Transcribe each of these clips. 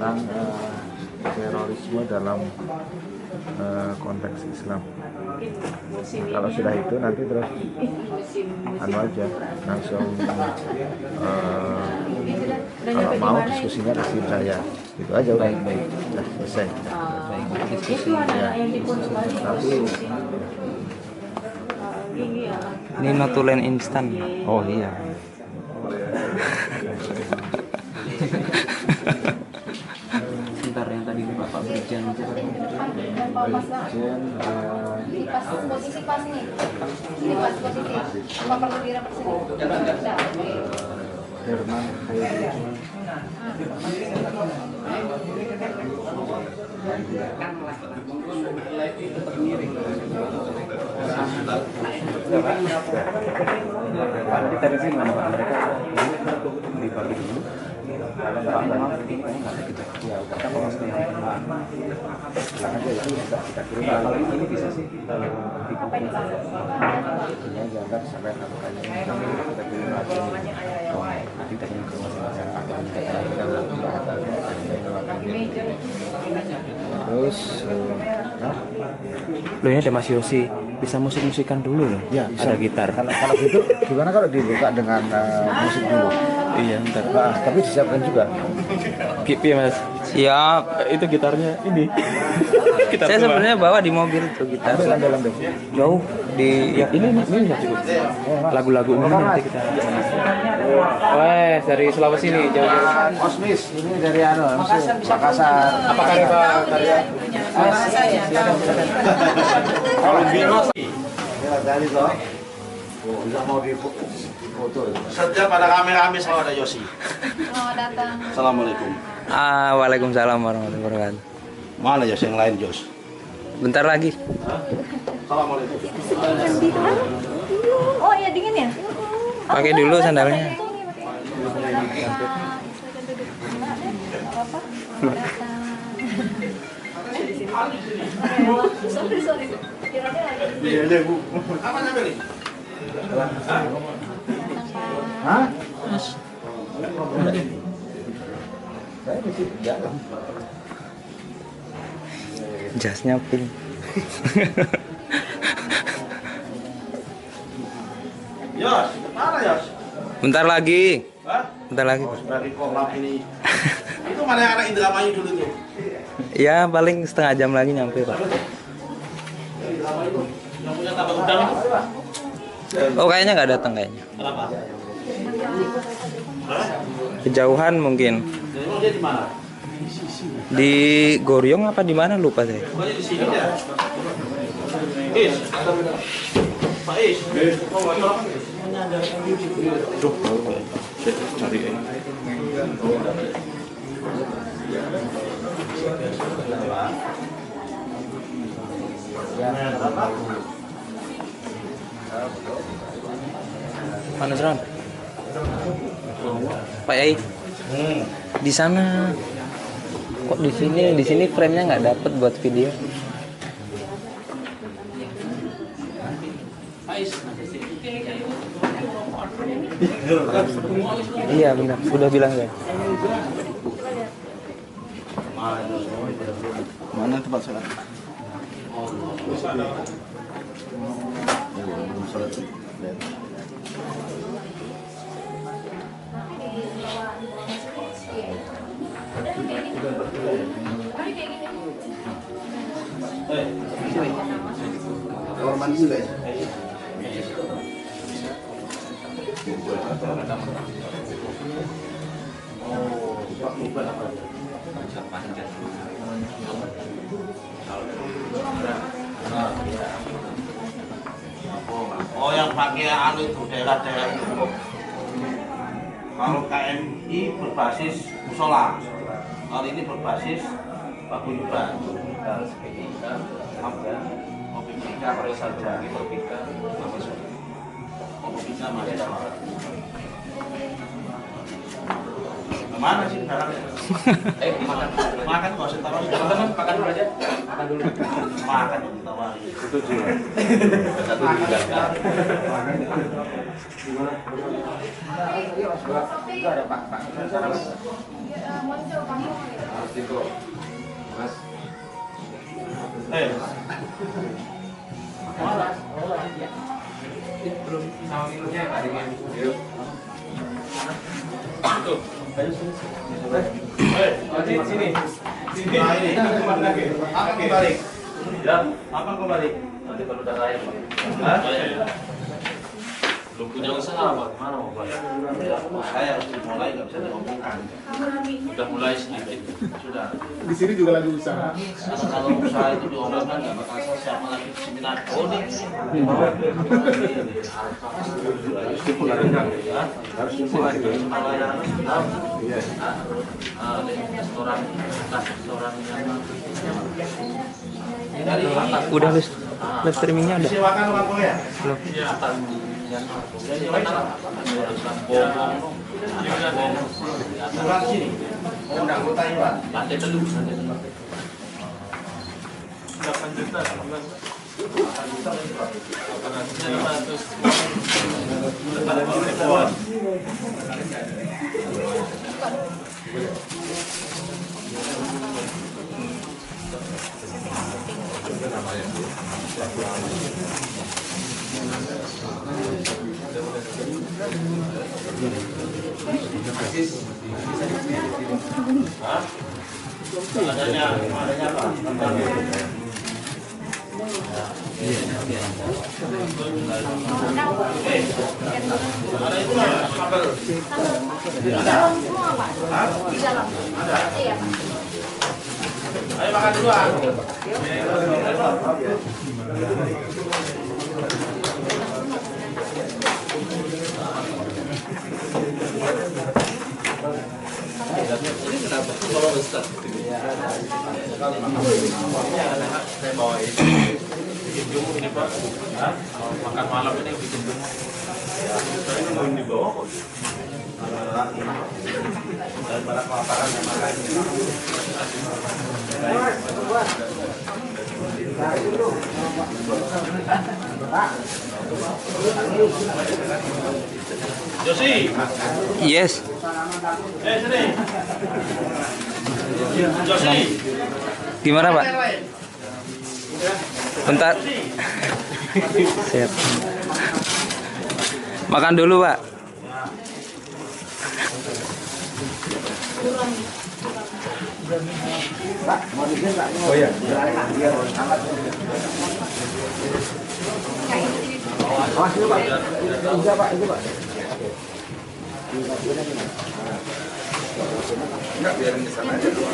tentang terorisme dalam konteks Islam. Kalau sudah itu nanti terus anu aja langsung kalau mau diskusinya kasih saya itu aja. Baik sudah selesai diskusi ya. Tapi ini notulen instan. Oh iya. Sebentar, yang tadi Bapak Brigjen pas posisi pas nih. Ini pas posisi. Apa perlu direpresentasi? Herman Pak, dari sini mana Pak? Mereka dibagi dulu. Pak, memang ini nggak ada kita. Ya, kita proses yang aja itu bisa kita kirim. Kalau ini bisa sih Apa ini Pak? ini jangan sampai satu kali kita kirim lagi. nanti tanya ke masing-masing atau Terus Loh ini ada Mas Yosi, bisa musik-musikan dulu loh. ya Ada gitar. Kalau gitu gimana kalau dibuka dengan musik dulu? Iya, bentar. Tapi disiapkan juga. Kipi Mas. Siap. Itu gitarnya ini. Gitar saya sebenarnya bawa di mobil tuh gitar. Ambil dalam deh. Jauh di ya ini bisa cukup. Lagu-lagu ini nanti kita. Wes dari Sulawesi nih jauh-jauh. Osmis ini dari Makassar. Apa karya Pak? Karya Dari toh. Bisa mau foto. Setiap ada rame-rame selalu ada Yosi. Oh, datang. Assalamualaikum. Waalaikumsalam warahmatullahi wabarakatuh. Mana Yosi yang lain Jos? Bentar lagi. Assalamualaikum. Oh, iya dingin ya? Pakai dulu sandalnya. Sorry. Iya deh Bu. Apa namanya nih? Hah? Saya di situ jalan. Jasnya pink. Yos, mana Yos? Bentar lagi. Hah? Bentar lagi. Dari kolam ini. Itu mana yang anak Indramayu dulu tuh? Ya paling setengah jam lagi nyampe Pak. Indramayu yang punya tambah udang itu. Oh kayaknya nggak datang kayaknya. Kenapa? Kejauhan mungkin. Emang dia di mana? Di Goryong apa di mana lupa saya. Bukannya di sini ya? Is. Pak Is. Oh, nggak tahu apa nih? Duh, saya cari ini. Mana Ron? Pak Yai. Di sana. Kok di sini frame-nya nggak dapet buat video. Iya benar, sudah bilang ya. Mana tempat sholat? Kamar mandi juga ya? Oh, yang pakai anu itu daerah-daerah itu. Kalau KMI berbasis musola, kalau ini berbasis paguyuban. Mobil kita harus saja. Mobil kita masih sama. Kemana sih barangnya? Makan nggak usah tawar. Teman-teman makan dulu aja. Makan dulu. Makan yang ditawar. Itu juga. Satu juga. Ada Pak. Belum sama minumnya ya Pak Dingin. Yuk. Tuh. Sini. Nah, ini akan kembali. Ya, akan kembali. Nanti kalau udah kaya, Pak. Hah? Belum punya usaha, Pak. Mana mau bayar? Saya harus dimulai, nggak bisa diomongkan. Udah mulai sedikit. Sudah. Di sini juga lagi usaha. Kalau usaha itu diomongkan, nggak bakal selesai. Apalagi seminar coding. Harus dipulangkan. Harus dipulangkan. Iya. Restoran Udah live streamingnya udah. Silakan Pak Koya. Belum. Pulang sini. Undang Taiwan. Lantai dulu. 8 juta sebulan. Adanya apa? Dalam semua Pak. Di dalam. Ada. Iya Pak. Ayo makan duluan. Saya bawa ini bikin jumur ini Pak. Makan malam ini bikin jumur. Saya mau dibawa kok. Daripada kelaparan yang makan. Josi, Yes. sini. Josi. Gimana Pak? Bentar. Siap. Makan dulu Pak. Oh ya. Awas dulu Pak. Bisa Pak, itu Pak. Enggak, biarin di sana aja dulu.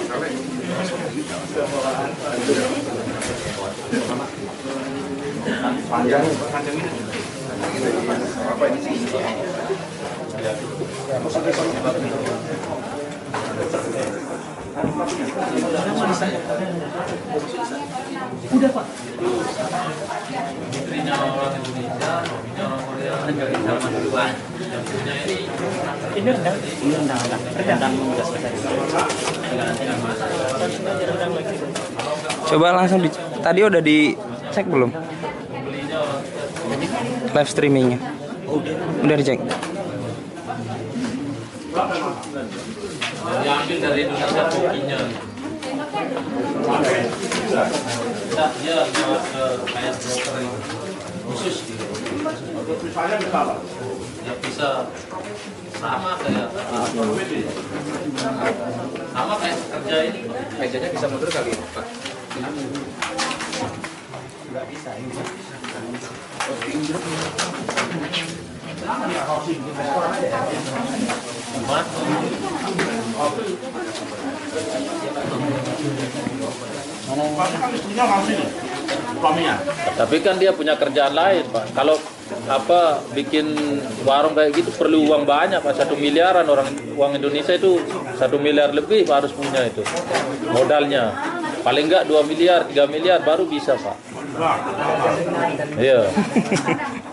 Panjang apa ini sih? Udah Pak. Istrinya orang Indonesia, suaminya orang Korea, zaman duluan. Yang punya ini rendang. Ini rendang. Rendang udah selesai. Coba langsung tadi udah dicek belum? Live streamingnya. Udah dicek. diambil dari Indonesia kopinya. Dia kayak broker khusus gitu. Misalnya berapa? Ya bisa sama kayak kerja ini. Mejanya bisa mundur kali Pak. Nggak bisa ini. Kan istrinya masih suaminya. Tapi kan dia punya kerjaan lain, Pak. Kalau apa bikin warung kayak gitu perlu uang banyak, Pak. 1 miliaran uang Indonesia itu 1 miliar lebih Pak, harus punya itu modalnya. Paling enggak 2 miliar, 3 miliar baru bisa, Pak. Iya.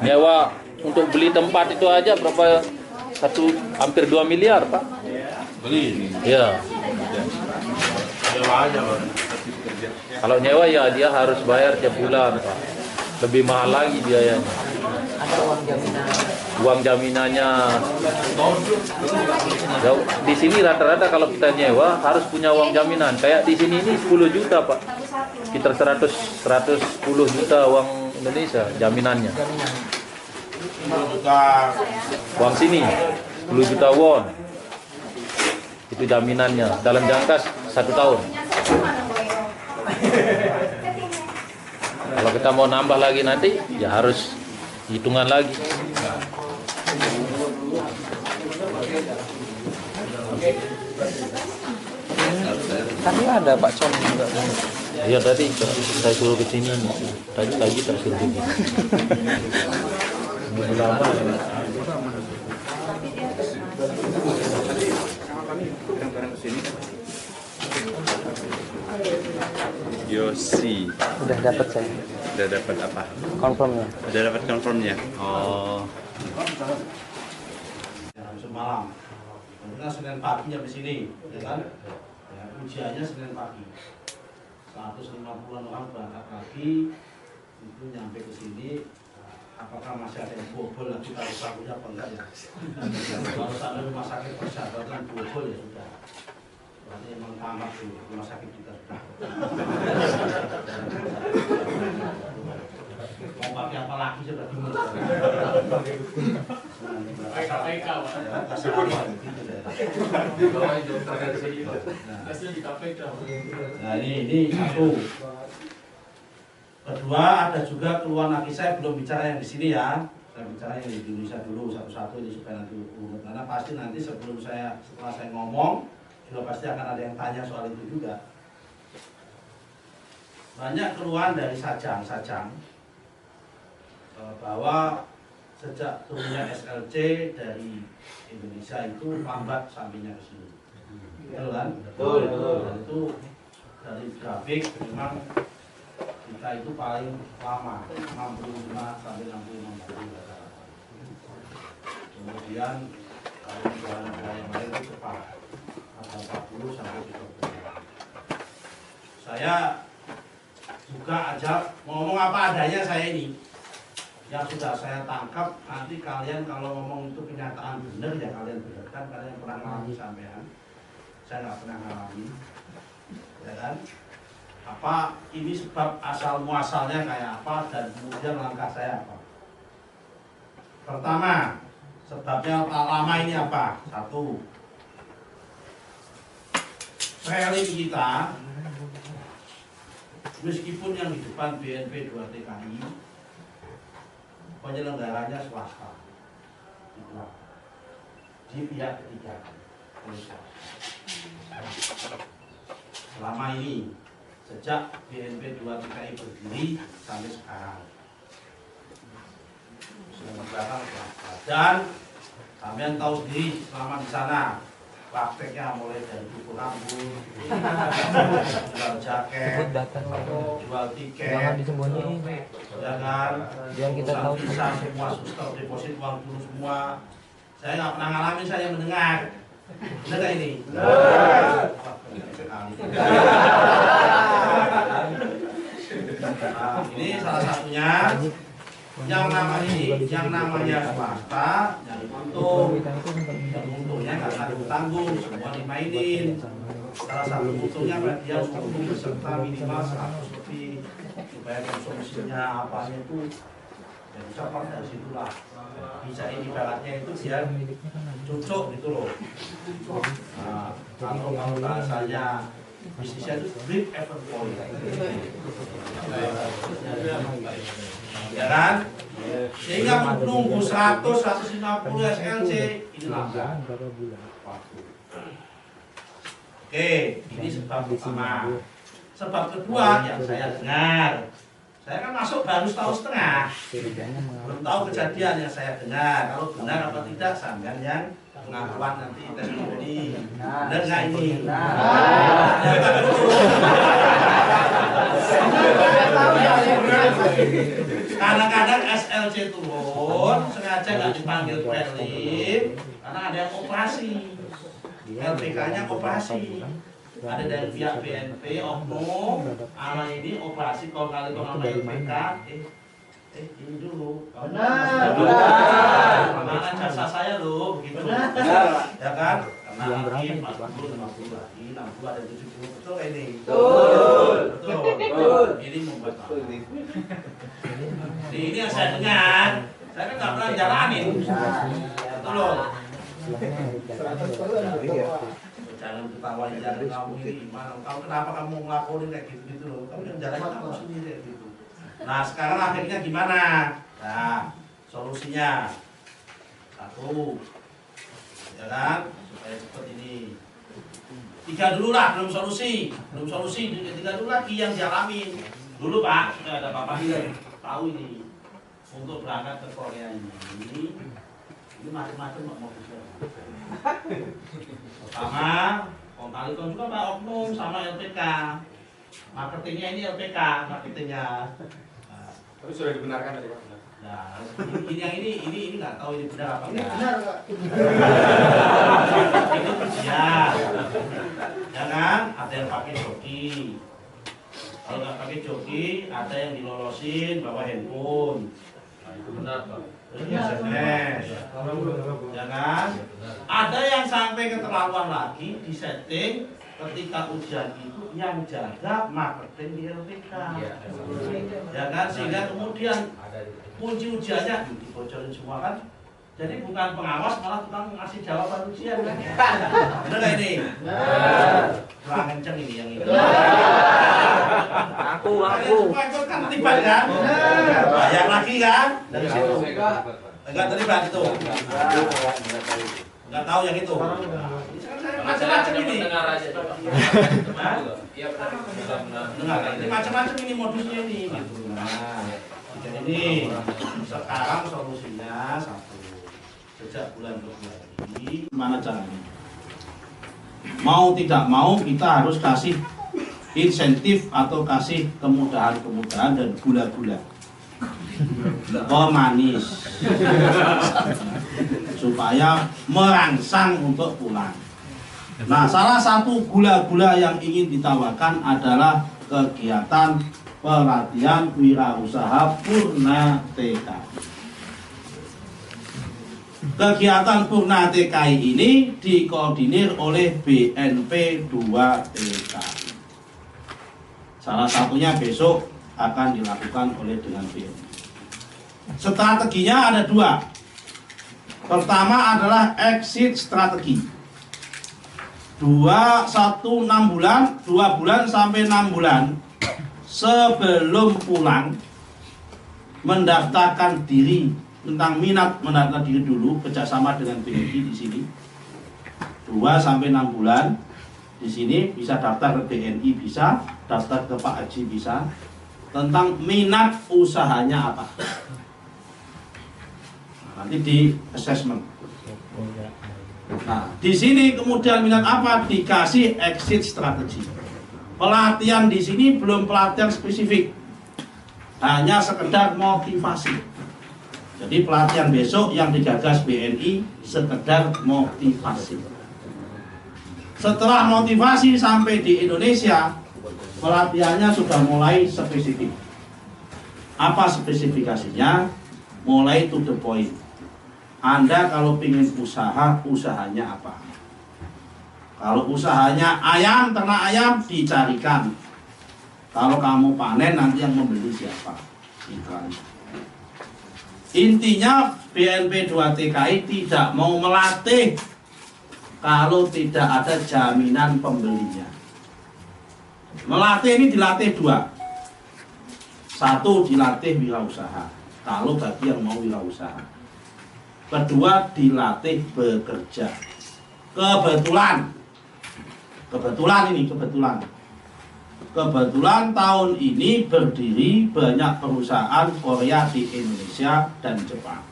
Nyewa untuk beli tempat itu aja berapa? Hampir 2 miliar, Pak. Beli. Iya. Nyewa aja, Pak. Kalau nyewa ya dia harus bayar tiap bulan, Pak. Lebih mahal lagi biayanya. Ada uang jaminan. uang jaminannya. Di sini rata-rata kalau kita nyewa harus punya uang jaminan. Kayak di sini ini 10 juta Pak, sekitar 110 juta uang Indonesia jaminannya. Uang sini 10 juta won. Itu jaminannya dalam jangka 1 tahun. Kalau kita mau nambah lagi nanti ya harus hitungan lagi. Tadi ada Pak Con juga. Iya tadi saya suruh ke sini. Tadi saya suruh ke sini. Lama. Yosi. Udah dapat saya. Udah dapat apa? Confirmnya. Udah dapat confirmnya. Oh. Semalam. Kita Senin pagi habis sini, ya kan? Ya, ujiannya Senin pagi. 150-an orang berangkat pagi, itu nyampe ke sini. Apakah masih ada yang bobol lagi kalau sakunya apa enggak ya? Kalau sampai rumah sakit persahabatan bobol ya sudah. Berarti emang tamat tuh rumah sakit kita. Mau pakai apa lagi sudah bingung. KPK, nah ini satu. Kedua, ada juga keluhan lagi, saya belum bicara yang di sini ya. Saya bicara yang di Indonesia dulu satu-satu ini supaya nanti urut. Karena pasti nanti setelah saya ngomong juga pasti akan ada yang tanya soal itu juga. Banyak keluhan dari sajang bahwa sejak turunnya SLC dari Indonesia itu lambat sampainya ke sini. Betul kan? Betul. Dan itu dari grafik memang kita itu paling lama 65 sampai 65 tahun. Kemudian kalau negara yang lain itu cepat, ada 40 sampai 30. Saya juga ajak ngomong apa adanya saya ini. Yang sudah saya tangkap, nanti kalian kalau ngomong itu kenyataan benar ya kalian benarkan, karena yang pernah ngalami sampean. Saya nggak pernah ngalami, ya kan? Apa ini sebab asal muasalnya kayak apa dan kemudian langkah saya apa? Pertama, sebabnya lama ini apa? Satu, railing kita meskipun yang di depan BNP 2 TKI penyelenggaranya swasta di pihak ketiga selama ini sejak BNP 2 TKI berdiri sampai sekarang dan kalian tahu sendiri selama di sana prakteknya mulai dari cukur rambut, jual jaket, jual tiket, ya kan, biar kita tahu semua suster deposit uang dulu semua. Saya nggak pernah ngalamin, saya mendengar. Benar nggak ini? Nah, ini salah satunya. Yang namanya swasta nyari untung, dan untungnya nggak ada tanggung, semua dimainin. Salah satu untungnya berarti dia untung beserta minimal 100 lebih supaya konsumsinya apanya itu ya bisa dari situlah. Bisa ini baratnya itu biar cocok gitu loh. Nah, kalau bahasanya bisnisnya itu break even point. Ya kan? Sehingga menunggu 100-150 SLC ini lambat. Oke, ini sebab pertama. Sebab kedua yang saya dengar, saya kan masuk baru setahun setengah, belum tahu kejadian yang saya dengar. Kalau benar apa tidak, sampean yang pengakuan nanti testimoni. Benar nggak ini? Kadang-kadang SLC turun, sengaja nggak dipanggil prelim, karena ada yang operasi. LPK-nya operasi. Ada dari pihak BNP, oknum, ala ini operasi kalau kali LPK, Ini dulu. Benar. Mana jasa saya loh, begitu. Benar. Ya kan? Karena Yang berapa ini itu, 40, 50 lagi, 60 ada 70. Betul ini? Betul. Betul. Ini membuat betul ini. Ini yang saya dengar. Saya kan nggak pernah jalanin. Betul loh. Jangan ketawa, jangan kamu ini gimana? Kamu kenapa kamu ngelakuin kayak gitu loh? Kamu yang jalannya kamu sendiri kayak gitu. Nah sekarang akhirnya gimana? Nah solusinya satu, ya kan? Supaya cepet ini. 3 dulu lah, belum solusi, 3 dulu lagi yang dialamin. Dulu Pak, ada Bapak ini tahu ini untuk berangkat ke Korea ini macam-macam mau bisa. Pertama, Kontaliton juga Pak Oknum sama LPK. Marketingnya ini LPK, marketingnya. Tapi sudah dibenarkan tadi Pak. Nah, ini nggak tahu ini benar apa enggak. Benar, Pak. Ini ujian. Ya kan? Ada yang pakai joki. Kalau nggak pakai joki, ada yang dilolosin bawa handphone. Nah, itu benar Pak. SMS. Ya kan? Ada yang sampai keterlaluan lagi di setting ketika ujian itu yang jaga marketing di LPK. Ya kan? Sehingga kemudian kunci ujiannya dibocorin semua kan? Jadi bukan pengawas malah tukang ngasih jawaban ujian kan? Benar nggak ini? Kurang kenceng ini yang ini. Aku. Itu kan terlibat kan? Bayar lagi kan? Dari situ. Enggak terlibat itu. Enggak tahu yang itu. Macam-macam ini. Dengar aja. Iya benar. Dengar. Ini macam-macam ini modusnya ini. Nah, jadi sekarang solusinya satu. Sejak bulan ke bulan ini, gimana caranya? Mau tidak mau kita harus kasih insentif atau kasih kemudahan-kemudahan dan gula-gula pemanis supaya merangsang untuk pulang. Nah, salah satu gula-gula yang ingin ditawarkan adalah kegiatan pelatihan wirausaha Purna TKI. Kegiatan Purna TKI ini dikoordinir oleh BNP 2 TKI. Salah satunya besok akan dilakukan oleh dengan BNP. Strateginya ada 2. Pertama adalah exit strategi. 2 bulan sampai 6 bulan sebelum pulang mendaftarkan diri tentang minat mendaftar diri dulu kerjasama dengan BNI di sini 2 sampai 6 bulan di sini bisa daftar ke BNI, bisa daftar ke Pak Haji, bisa tentang minat usahanya apa. Nanti di assessment. Nah, di sini kemudian minat apa dikasih exit strategi. Pelatihan di sini belum pelatihan spesifik, hanya sekedar motivasi. Jadi pelatihan besok yang digagas BNI sekedar motivasi. Setelah motivasi sampai di Indonesia, pelatihannya sudah mulai spesifik. Apa spesifikasinya? Mulai to the point. Anda kalau ingin usaha, usahanya apa? Kalau usahanya ayam, ternak ayam, dicarikan. Kalau kamu panen, nanti yang membeli siapa? Iklan. Intinya BNP 2 TKI tidak mau melatih kalau tidak ada jaminan pembelinya. Melatih ini dilatih 2. 1 dilatih wirausaha, kalau bagi yang mau wirausaha. Kedua dilatih bekerja. Kebetulan tahun ini berdiri banyak perusahaan Korea di Indonesia dan Jepang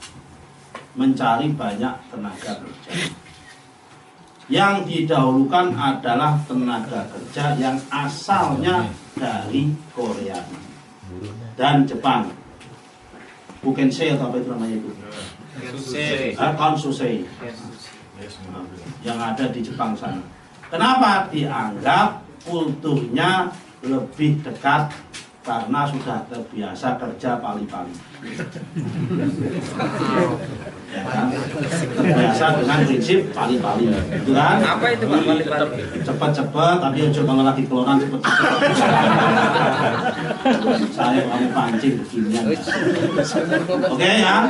mencari banyak tenaga kerja. Yang didahulukan adalah tenaga kerja yang asalnya dari Korea dan Jepang. Bukan saya atau apa itu namanya itu? Konsusei. Yang ada di Jepang sana. Kenapa? Dianggap kulturnya lebih dekat karena sudah terbiasa kerja pali-pali. Ya kan? Terbiasa dengan prinsip pali-pali, gitu kan? Apa itu Pak pali-pali? Cepat-cepat, tapi kalau lagi keluaran cepat-cepat. Saya kamu pancing beginian. Oke ya.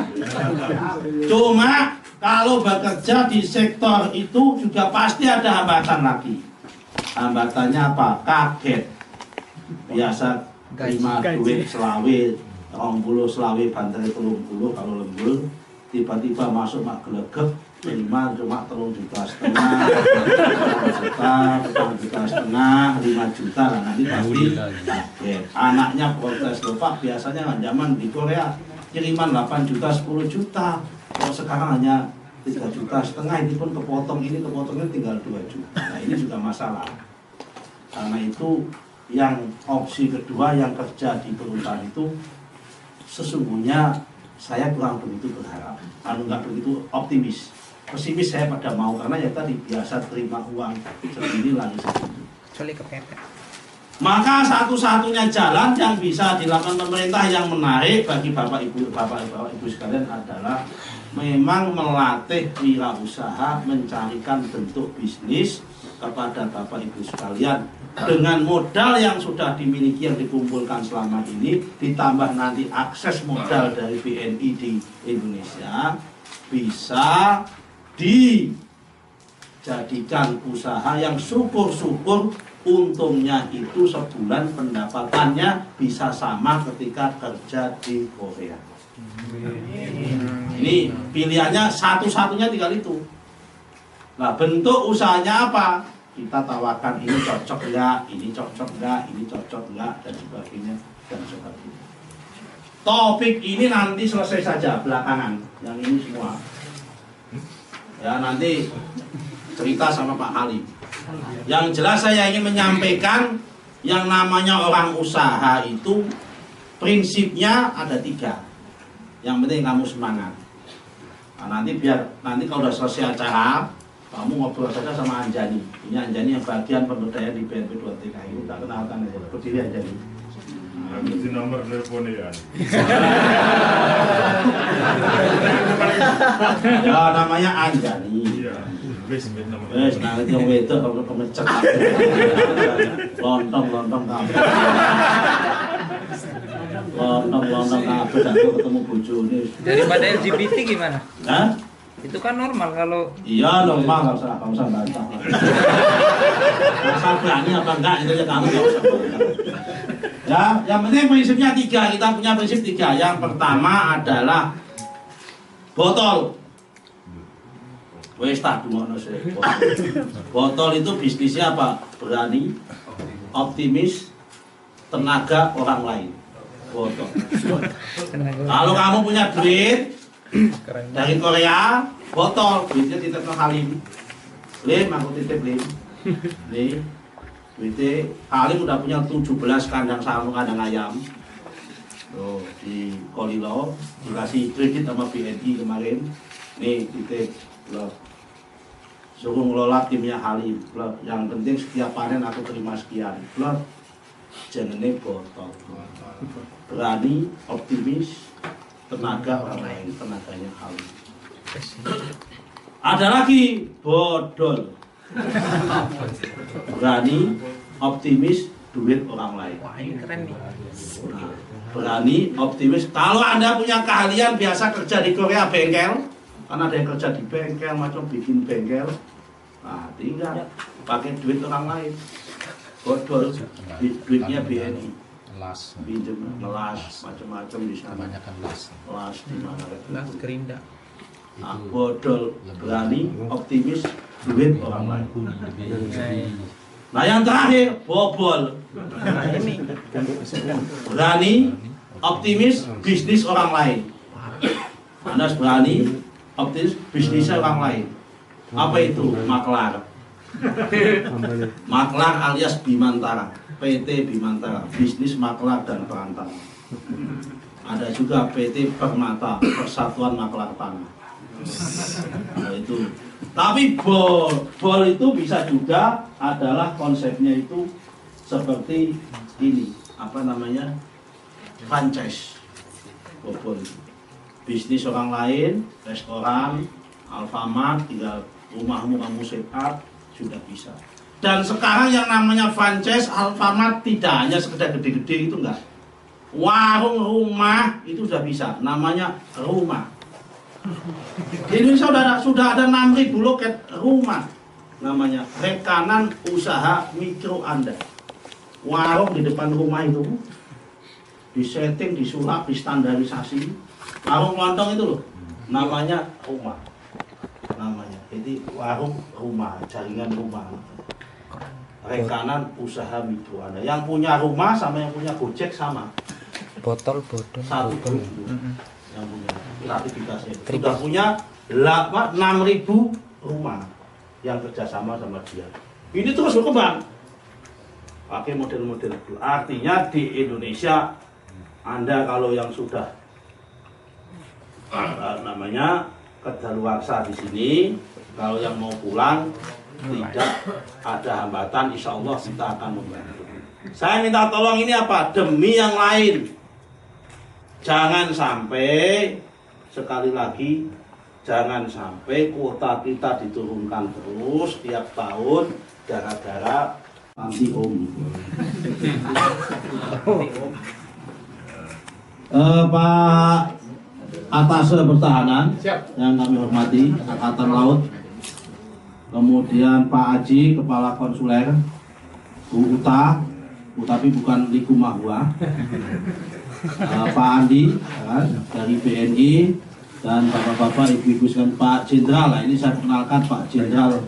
Cuma kalau bekerja di sektor itu juga pasti ada hambatan lagi. Hambatannya apa? Kaget. Biasa terima duit selawe, 20 selawe bantere 30 kalau lembur, tiba-tiba masuk mak gelegek terima cuma 3,5 juta, 4 juta setengah, 5 juta lah, nanti pasti kaget. Anaknya protes loh Pak, biasanya zaman di Korea kiriman 8 juta, 10 juta, kalau sekarang hanya 3,5 juta, ini pun kepotong, ini kepotongnya tinggal 2 juta. Nah ini juga masalah. Karena itu yang opsi kedua yang kerja di perusahaan itu sesungguhnya saya kurang begitu berharap, kalau nggak begitu optimis. Pesimis saya pada mau, karena ya tadi biasa terima uang segini lagi segini. Maka satu-satunya jalan yang bisa dilakukan pemerintah yang menarik bagi bapak ibu sekalian adalah memang melatih wirausaha, mencarikan bentuk bisnis kepada bapak ibu sekalian dengan modal yang sudah dimiliki, yang dikumpulkan selama ini, ditambah nanti akses modal dari BNI di Indonesia, bisa dijadikan usaha yang syukur-syukur untungnya itu sebulan pendapatannya bisa sama ketika kerja di Korea. Ini pilihannya satu-satunya tinggal itu. Nah, bentuk usahanya apa? Kita tawarkan ini cocok enggak, ini cocok enggak, ini cocok enggak, dan sebagainya, dan sebagainya. Topik ini nanti selesai saja belakangan, yang ini semua. Ya nanti cerita sama Pak Halim. Yang jelas saya ingin menyampaikan yang namanya orang usaha itu prinsipnya ada 3. Yang penting kamu semangat. Nah, nanti kalau udah selesai acara, kamu ngobrol saja sama Anjani. Ini Anjani yang bagian pemberdayaan di BNP 2TK ini. Tak kenalkan aja. Berdiri Anjani. Mesti nomor telepon ya. Ya namanya Anjani. Iya. Wes nomor. Wes nah itu yang wedok kalau pemecek. Lontong kamu. Lontong kabeh aku ketemu bojone. Daripada LGBT gimana? Hah? Itu kan normal kalau iya normal, nggak usah bantah. Asal berani apa enggak itu ya kamu nggak usah bantah. Ya, yang penting prinsipnya 3, kita punya prinsip 3. Yang pertama adalah botol. Wes tak dungono sih. Botol itu bisnisnya apa? Berani, optimis, tenaga orang lain. Botol. Kalau kamu punya duit dari Korea, botol, duitnya titip ke Halim. Lim, aku titip Lim. Nih, duitnya Halim udah punya 17 kandang sapi, kandang ayam. Tuh, di Kolilo, dikasih kredit sama BNI kemarin. Nih, titip, loh. Suruh ngelola timnya Halim. Loh. Yang penting setiap panen aku terima sekian. Loh. Jenenge botol. Berani, optimis, tenaga orang lain, tenaganya Halim. Ada lagi bodol. Berani, optimis, duit orang lain. wah ini keren nih. Nah, berani, optimis. Kalau Anda punya keahlian biasa kerja di Korea bengkel, kan ada yang kerja di bengkel, macam bikin bengkel. Nah, tinggal pakai duit orang lain. Bodol, duitnya BNI. Pinjam, ngelas, macam-macam di sana. Las di mana? Las Gerinda. Nah, bodol, berani, optimis, duit orang lain. Nah yang terakhir, bobol. Berani, optimis, bisnis orang lain. Anda berani, optimis, bisnisnya orang lain. Apa itu? Maklar. Maklar alias Bimantara, PT Bimantara, bisnis maklar dan perantara. Ada juga PT Permata, Persatuan Maklar Tanah. Nah, itu. Tapi bol itu bisa juga adalah konsepnya itu seperti ini. franchise maupun bisnis orang lain, restoran, Alfamart, tinggal rumahmu kamu set up sudah bisa. Dan sekarang yang namanya franchise Alfamart tidak hanya sekedar gede-gede itu enggak. Warung rumah itu sudah bisa, namanya rumah. Di Indonesia sudah ada 6.000 loket rumah, namanya rekanan usaha mikro Anda. Warung di depan rumah itu disetting, disulap, distandarisasi. Warung lontong itu loh, namanya rumah. Namanya, jadi warung rumah, jaringan rumah. Rekanan usaha mikro Anda. Yang punya rumah sama yang punya Gojek sama. Botol. Satu grup. Yang punya sertifikasi. Sudah punya 6.000 rumah yang kerjasama sama dia. Ini terus berkembang. Pakai model-model itu. Artinya di Indonesia Anda kalau yang sudah kedaluarsa di sini, kalau yang mau pulang tidak ada hambatan, insya Allah kita akan membantu. Saya minta tolong ini apa? Demi yang lain. Jangan sampai, sekali lagi, jangan sampai kuota kita diturunkan terus tiap tahun gara-gara anti om. Pak Atase Pertahanan yang kami hormati, Angkatan Laut, kemudian Pak Aji, Kepala Konsuler, Bu Uta, tapi bukan Liku Mahua, Pak Andi dari BNI, dan bapak-bapak, ibu-ibu sekalian, Pak Jenderal. Nah, ini saya kenalkan Pak Jenderal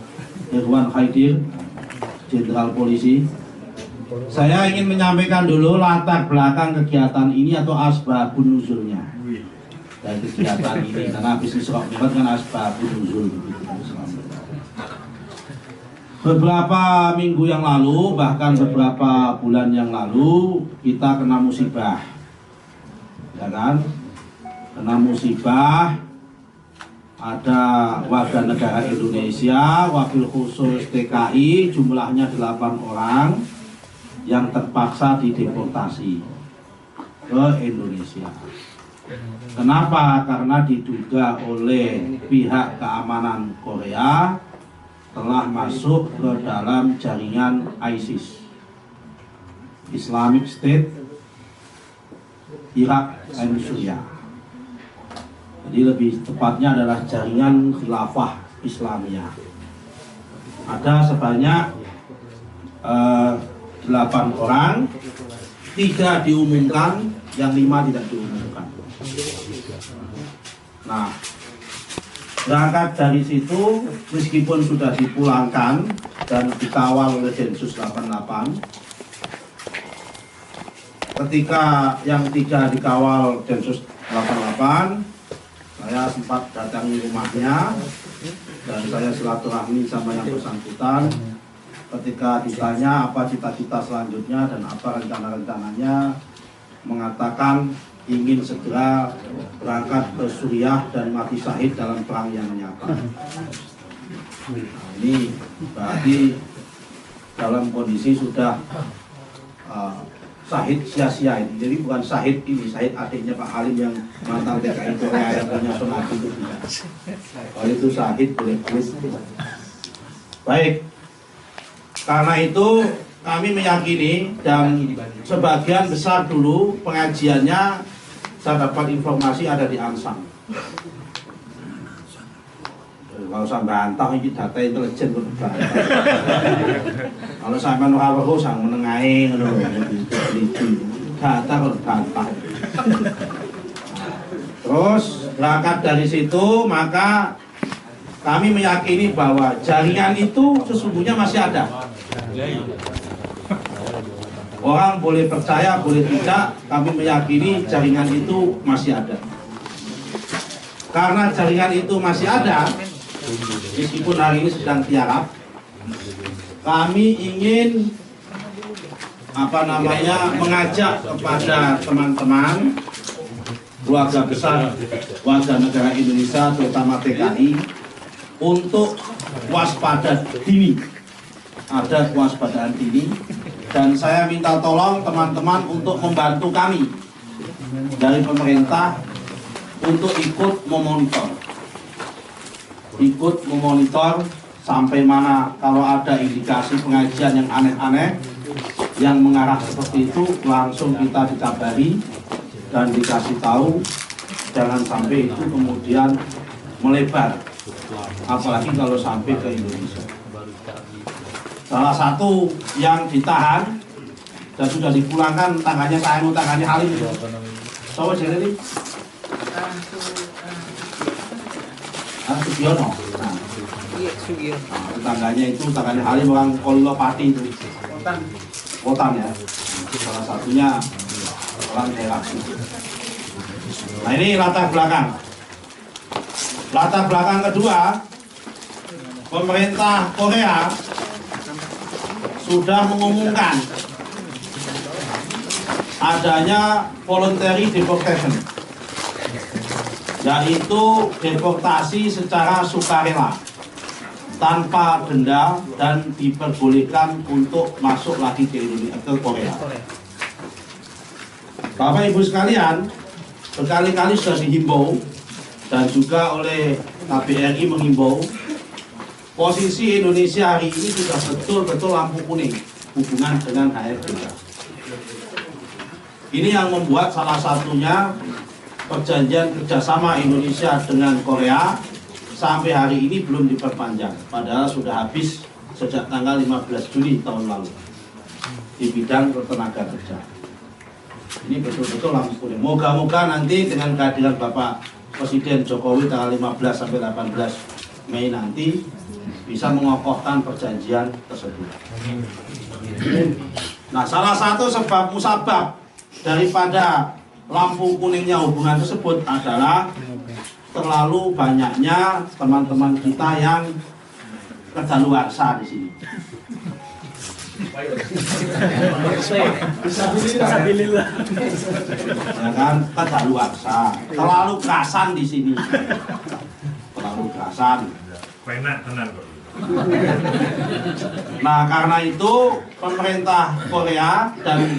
Irwan Khaidir, Jenderal Polisi. Saya ingin menyampaikan dulu latar belakang kegiatan ini atau asbabun nuzulnya dari kegiatan ini, karena bisnis rock kan asbabun nuzul. Beberapa minggu yang lalu, bahkan beberapa bulan yang lalu, kita kena musibah, ya kan? Kena musibah, ada warga negara Indonesia, wabil khusus TKI, jumlahnya 8 orang yang terpaksa dideportasi ke Indonesia. Kenapa? Karena diduga oleh pihak keamanan Korea telah masuk ke dalam jaringan ISIS, Islamic State, Irak dan Suriah. Jadi lebih tepatnya adalah jaringan khilafah Islamiyah. Ada sebanyak 8 orang, 3 diumumkan, yang 5 tidak diumumkan. Nah, berangkat dari situ, meskipun sudah dipulangkan dan dikawal oleh Densus 88, ketika yang 3 dikawal Densus 88, saya sempat datangi rumahnya dan saya silaturahmi sama yang bersangkutan. Ketika ditanya apa cita-cita selanjutnya dan apa rencana-rencananya, mengatakan ingin segera berangkat ke Suriah dan mati syahid dalam perang yang nyata. Nah, ini berarti dalam kondisi sudah syahid sia-sia ini. Jadi bukan syahid ini, syahid adiknya Pak Halim yang mantan TKI Korea yang punya sonat itu tidak. Kalau itu syahid boleh. Baik. Karena itu kami meyakini, dan sebagian besar dulu pengajiannya saya dapat informasi ada di Ansang. Kalau saya bantah ini data intelijen berbantah. Kalau saya menurut sang menengahi data berbantah. Terus berangkat dari situ, maka kami meyakini bahwa jaringan itu sesungguhnya masih ada. Orang boleh percaya, boleh tidak, kami meyakini jaringan itu masih ada. Karena jaringan itu masih ada, meskipun hari ini sedang tiarap, kami ingin mengajak kepada teman-teman keluarga besar warga negara Indonesia, terutama TKI, untuk waspada dini. Ada kewaspadaan dini dan saya minta tolong teman-teman untuk membantu kami dari pemerintah untuk ikut memonitor sampai mana kalau ada indikasi pengajian yang aneh-aneh yang mengarah seperti itu langsung kita dikabari dan dikasih tahu, jangan sampai itu kemudian melebar, apalagi kalau sampai ke Indonesia. Salah satu yang ditahan dan sudah dipulangkan tangannya Halim itu. Coba jadi ini. Sugiono. Tetangganya itu tangannya Halim orang Kolopati itu. Kotan ya. Salah satunya orang daerah. Nah ini latar belakang. Latar belakang kedua, pemerintah Korea sudah mengumumkan adanya voluntary deportation, yaitu deportasi secara sukarela tanpa denda dan diperbolehkan untuk masuk lagi ke Indonesia, ke Korea. Bapak Ibu sekalian, berkali-kali sudah dihimbau dan juga oleh KBRI menghimbau, posisi Indonesia hari ini sudah betul-betul lampu kuning hubungan dengan HRDK. Ini yang membuat salah satunya perjanjian kerjasama Indonesia dengan Korea sampai hari ini belum diperpanjang, padahal sudah habis sejak tanggal 15 Juli tahun lalu di bidang tenaga kerja. Ini betul-betul lampu kuning. Moga-moga nanti dengan kehadiran Bapak Presiden Jokowi tanggal 15 sampai 18 Mei nanti bisa mengokohkan perjanjian tersebut. Nah, salah satu sebab musabab daripada lampu kuningnya hubungan tersebut adalah terlalu banyaknya teman-teman kita yang kedaluarsa di sini. Ya kan, kedaluarsa, terlalu kerasan di sini, terlalu kerasan. Nah, karena itu pemerintah Korea, dan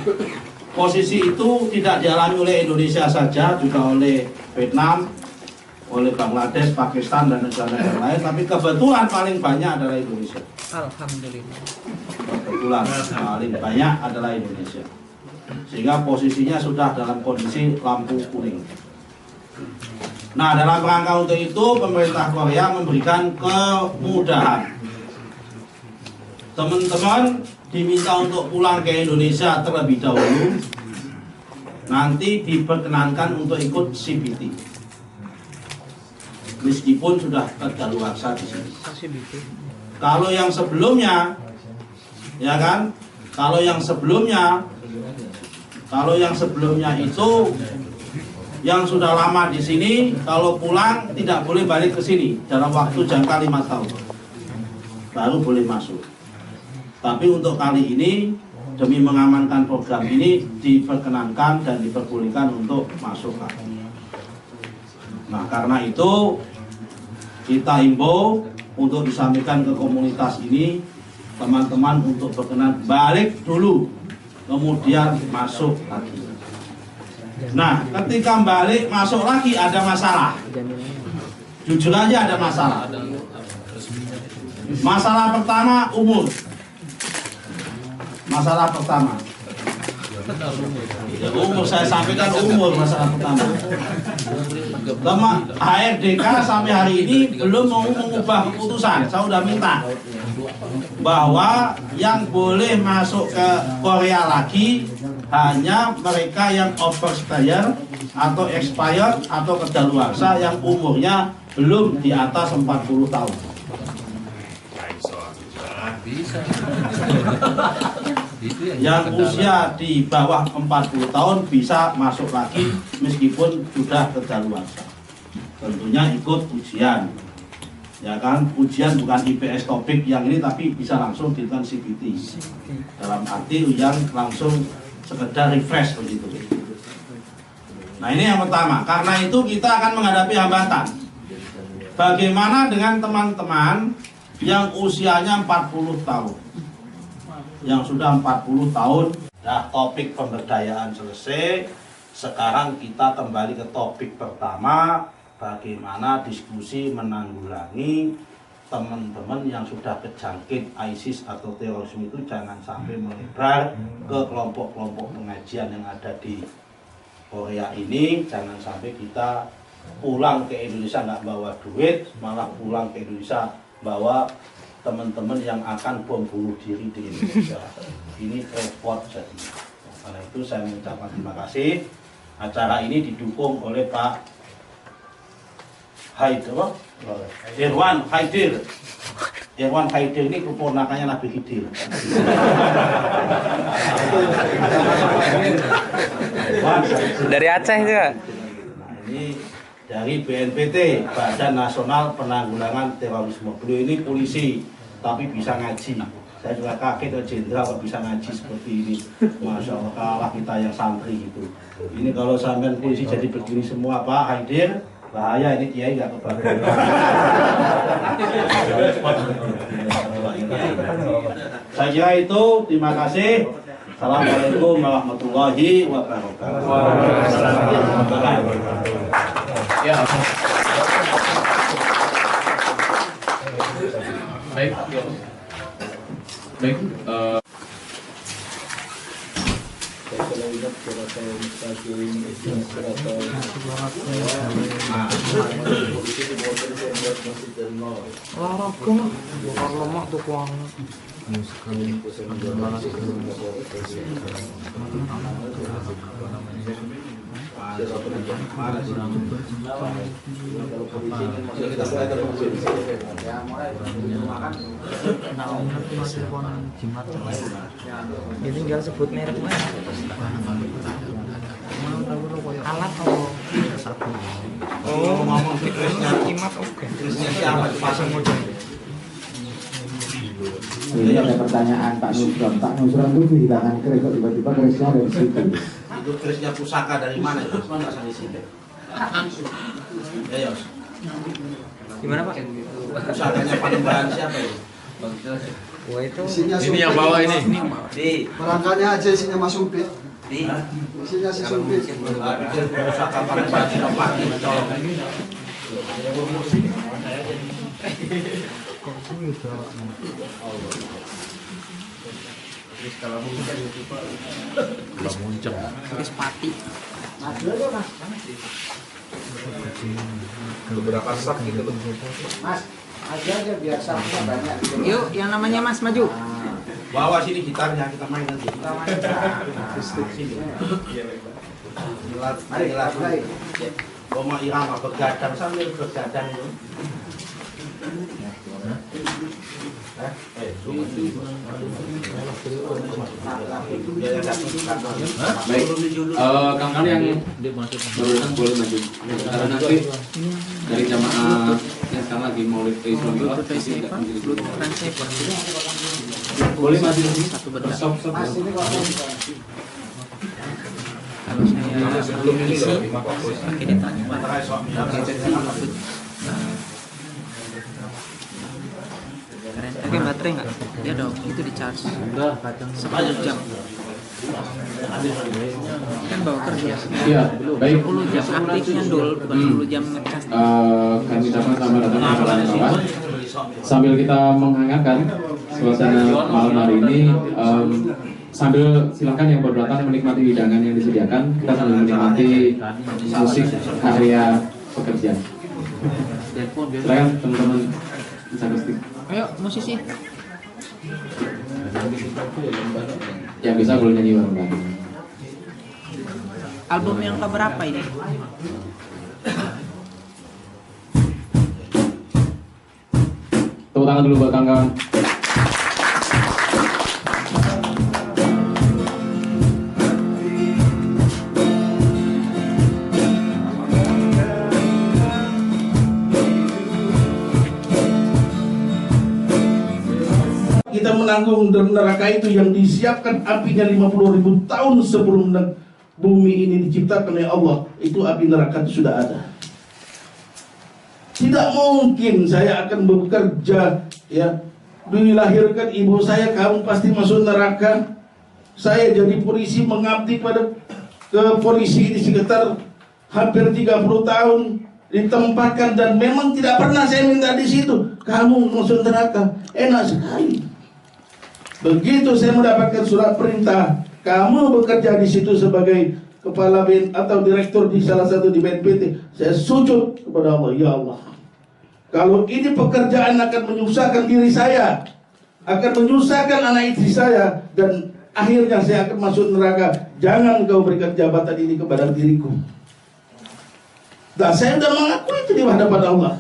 posisi itu tidak dialami oleh Indonesia saja, juga oleh Vietnam, oleh Bangladesh, Pakistan, dan negara-negara lain, tapi kebetulan paling banyak adalah Indonesia. Alhamdulillah. Kebetulan paling banyak adalah Indonesia, sehingga posisinya sudah dalam kondisi lampu kuning. Nah, dalam rangka untuk itu pemerintah Korea memberikan kemudahan. Teman-teman diminta untuk pulang ke Indonesia terlebih dahulu, nanti diperkenankan untuk ikut CBT, meskipun sudah kedaluarsa di sini. Kalau yang sebelumnya, ya kan, kalau yang sebelumnya itu yang sudah lama di sini, kalau pulang tidak boleh balik ke sini dalam waktu jangka 5 tahun, baru boleh masuk. Tapi untuk kali ini, demi mengamankan program ini, diperkenankan dan diperbolehkan untuk masuk lagi. Nah, karena itu kita himbau untuk disampaikan ke komunitas ini, teman-teman untuk berkenan balik dulu, kemudian masuk lagi. Nah, ketika balik masuk lagi ada masalah. Jujur aja ada masalah. Masalah pertama umur. Masalah pertama. Ya, umur, saya sampaikan umur masalah pertama. HRDK sampai hari ini belum mau mengubah keputusan. Saya sudah minta bahwa yang boleh masuk ke Korea lagi hanya mereka yang overstay atau expired atau kedaluarsa yang umurnya belum di atas 40 tahun. Yang usia di bawah 40 tahun bisa masuk lagi meskipun sudah kedaluarsa. Tentunya ikut ujian, ya kan, ujian bukan IPS topik yang ini, tapi bisa langsung dilakukan CBT, dalam arti yang langsung sekedar refresh begitu. Nah, ini yang pertama. Karena itu kita akan menghadapi hambatan. Bagaimana dengan teman-teman yang usianya 40 tahun? yang sudah 40 tahun. Nah, topik pemberdayaan selesai. Sekarang kita kembali ke topik pertama, bagaimana diskusi menanggulangi teman-teman yang sudah kejangkit ISIS atau terorisme itu jangan sampai melebar ke kelompok-kelompok pengajian yang ada di Korea ini. Jangan sampai kita pulang ke Indonesia nggak bawa duit, malah pulang ke Indonesia bawa teman-teman yang akan bom bunuh diri di Indonesia. Ini repot jadi. Karena itu saya mengucapkan terima kasih. Acara ini didukung oleh Pak Irwan Haidir. Irwan Haidir ini keponakannya Nabi Khidir. Dari Aceh juga. Nah, ini dari BNPT, Badan Nasional Penanggulangan Terorisme. Beliau ini polisi, tapi bisa ngaji. Saya juga kaget jenderal kok bisa ngaji seperti ini. Masya Allah, kalah kita yang santri gitu. Ini kalau sampean polisi jadi begini semua, Pak Haidir, bahaya ini kiai nggak kebagian. Saya kira itu, terima kasih. Assalamualaikum warahmatullahi wabarakatuh. Ya. Baik. Baik. Ini tinggal sebut mereknya. Alat atau satu. Oh, ngomong fitrusnya kimat oke. Fitrusnya siapa? Pasang modal. Ini ada pertanyaan Pak Nusron. Pak Nusron itu kehilangan keris, kok tiba-tiba kerisnya dari situ. Itu kerisnya pusaka dari mana ya? Cuma nggak sampai sini. Ya, Yos. Gimana Pak? Pusakanya Panembahan siapa ya? Wah itu. Ini yang bawa ini. Barangkanya aja isinya Mas Sumpit. Isinya si Sumpit. Pusaka Panembahan Senopati mencolok. Muncul. Pati. Beberapa sak gitu loh. Mas, aja biar saknya banyak. Yuk, yang namanya Mas maju. Bawa sini gitarnya kita main nanti. Kita main. Sini. Mari mulai. Goma irama begadang sambil begadang itu. Baik, kawan-kawan yang baru datang boleh maju. Karena nanti dari jamaah yang sekarang lagi maulid Islamillah boleh maju satu benda. Kalau saya sebelum isi pakai ditanya. Keren. Pakai baterai nggak? Ya dong, itu di charge. 10 jam. Kan bawa kerja. Iya, baik. 10 jam aktifnya dul, bukan 10 jam ngecas. Kami sama-sama datang kawan-kawan. Sambil kita menghangatkan suasana malam hari ini, sambil silakan yang baru datang menikmati hidangan yang disediakan. Kita sambil menikmati musik karya pekerja. Silakan teman-teman bisa pasti. Ayo musisi. Yang bisa boleh nyanyi bareng-bareng. Album yang keberapa ini? Tepuk tangan dulu buat kawan-kawan. Kita menanggung neraka itu yang disiapkan apinya 50.000 tahun sebelum bumi ini diciptakan oleh Allah. Itu api neraka itu sudah ada. Tidak mungkin saya akan bekerja ya dilahirkan ibu saya, kamu pasti masuk neraka. Saya jadi polisi, mengabdi pada polisi di sekitar hampir 30 tahun, ditempatkan, dan memang tidak pernah saya minta di situ. Kamu masuk neraka, enak sekali. Begitu saya mendapatkan surat perintah, kamu bekerja di situ sebagai kepala BN atau direktur di salah satu di BNPT, saya sujud kepada Allah. Ya Allah, kalau ini pekerjaan akan menyusahkan diri saya, akan menyusahkan anak istri saya, dan akhirnya saya akan masuk neraka, jangan kau berikan jabatan ini kepada diriku. Dan saya sudah mengaku itu di hadapan Allah.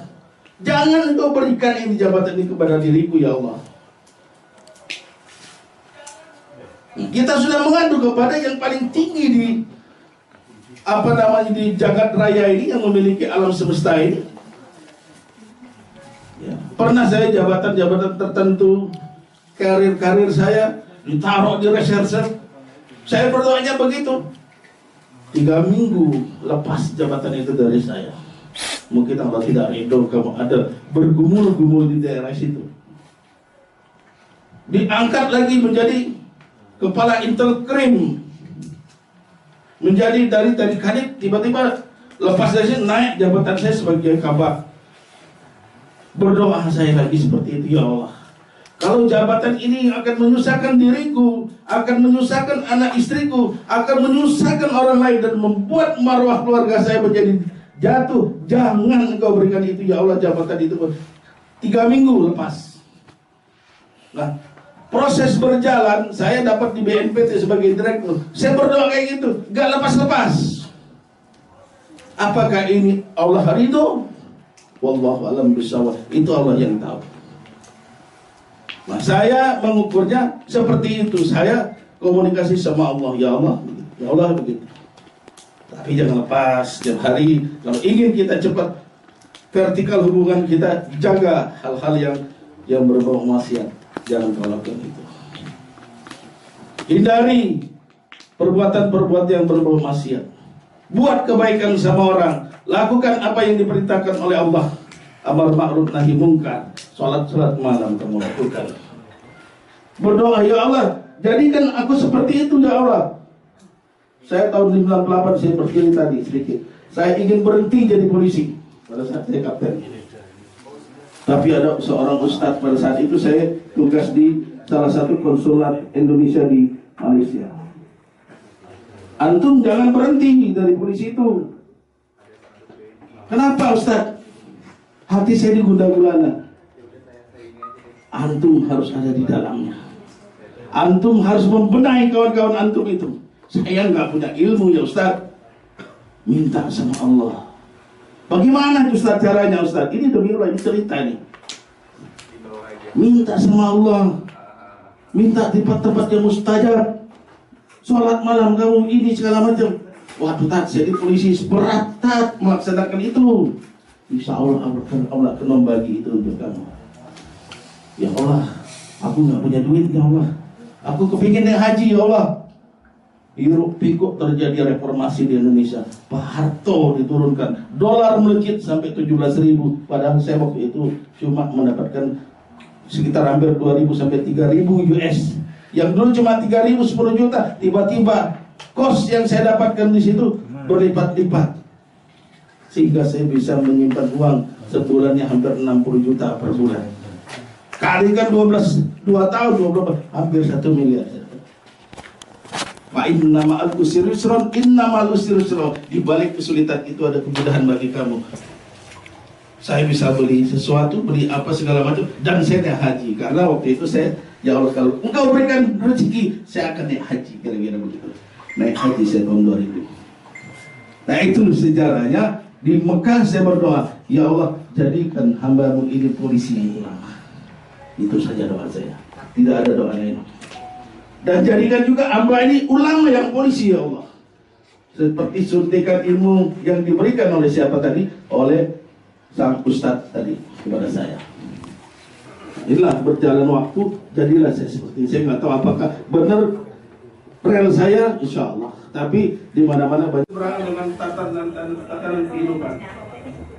Jangan kau berikan ini jabatan ini kepada diriku, ya Allah. Kita sudah mengadu kepada yang paling tinggi di di jagat raya ini, yang memiliki alam semesta ini. Ya, pernah saya jabatan-jabatan tertentu, karir saya ditaruh di reserse. Saya berdoanya begitu. 3 minggu lepas jabatan itu dari saya. Mungkin Allah tidak ridho kamu ada bergumul-gumul di daerah situ. Diangkat lagi menjadi kepala intel krim, menjadi dari kadip, tiba-tiba lepas dari sini naik jabatan saya sebagai kabak. Berdoa saya lagi seperti itu, ya Allah, kalau jabatan ini akan menyusahkan diriku, akan menyusahkan anak istriku, akan menyusahkan orang lain, dan membuat marwah keluarga saya menjadi jatuh, jangan engkau berikan itu, ya Allah, jabatan itu. 3 minggu lepas. Nah, proses berjalan, saya dapat di BNPT sebagai direktur. Saya berdoa kayak gitu, gak lepas-lepas. Apakah ini Allah ridho? Wallahu a'lam bishawab. Itu Allah yang tahu. Nah, saya mengukurnya seperti itu. Saya komunikasi sama Allah, ya Allah, ya Allah, begitu. Tapi jangan lepas setiap hari. Kalau ingin kita cepat vertikal hubungan kita, jaga hal-hal yang berbau maksiat. Jangan kau lakukan itu. Hindari perbuatan-perbuatan yang berbau maksiat. Buat kebaikan sama orang. Lakukan apa yang diperintahkan oleh Allah. Amar ma'ruf nahi munkar. Salat malam kamu lakukan. Berdoa, ya Allah, jadikan aku seperti itu, ya Allah. Saya tahun 98 saya berdiri tadi sedikit. Saya ingin berhenti jadi polisi pada saat saya kapten. Tapi ada seorang ustadz, pada saat itu saya tugas di salah satu konsulat Indonesia di Malaysia. Antum jangan berhenti dari polisi itu. Kenapa Ustaz? Hati saya digunda-gulana. Antum harus ada di dalamnya. Antum harus membenahi kawan-kawan antum itu. Saya nggak punya ilmu, ya Ustaz. Minta sama Allah. Bagaimana Ustaz caranya, Ustaz? Ini demi Allah, ini cerita nih. Minta sama Allah. Minta di tempat yang mustajab. Sholat malam kamu ini segala macam. Waduh, Tat, jadi polisi berat, Tat, melaksanakan itu. Insya Allah Allah akan membagi itu untuk kamu. Ya Allah, aku nggak punya duit, ya Allah. Aku kepingin naik haji, ya Allah. Hiruk pikuk terjadi reformasi di Indonesia. Pak Harto diturunkan, dolar melejit sampai 17.000. Padahal saya waktu itu cuma mendapatkan sekitar hampir 2.000 sampai 3.000 US. Yang dulu cuma 3.000 10 juta, tiba-tiba kos yang saya dapatkan di situ berlipat-lipat, sehingga saya bisa menyimpan uang sebulannya hampir 60 juta per bulan. Kalikan 2 tahun 20, hampir 1 miliar. Fa inna ma'al usri yusran, inna ma'al usri yusran. Di balik kesulitan itu ada kemudahan bagi kamu. Saya bisa beli sesuatu, beli apa segala macam, dan saya naik haji. Karena waktu itu saya, ya Allah, kalau engkau berikan rezeki, saya akan naik haji, kira-kira begitu. Naik haji saya tahun 2000. Nah, itu sejarahnya. Di Mekah saya berdoa, ya Allah, jadikan hambamu ini polisi yang ulama. Itu saja doa saya. Tidak ada doa lain. Dan jadikan juga hamba ini ulama yang polisi, ya Allah. Seperti suntikan ilmu yang diberikan oleh siapa tadi? Oleh sang ustadz tadi kepada saya. Inilah berjalan waktu, jadilah saya seperti ini. Saya nggak tahu apakah benar rel saya, insya Allah. Tapi di mana-mana banyak berangkat dengan tatanan kehidupan.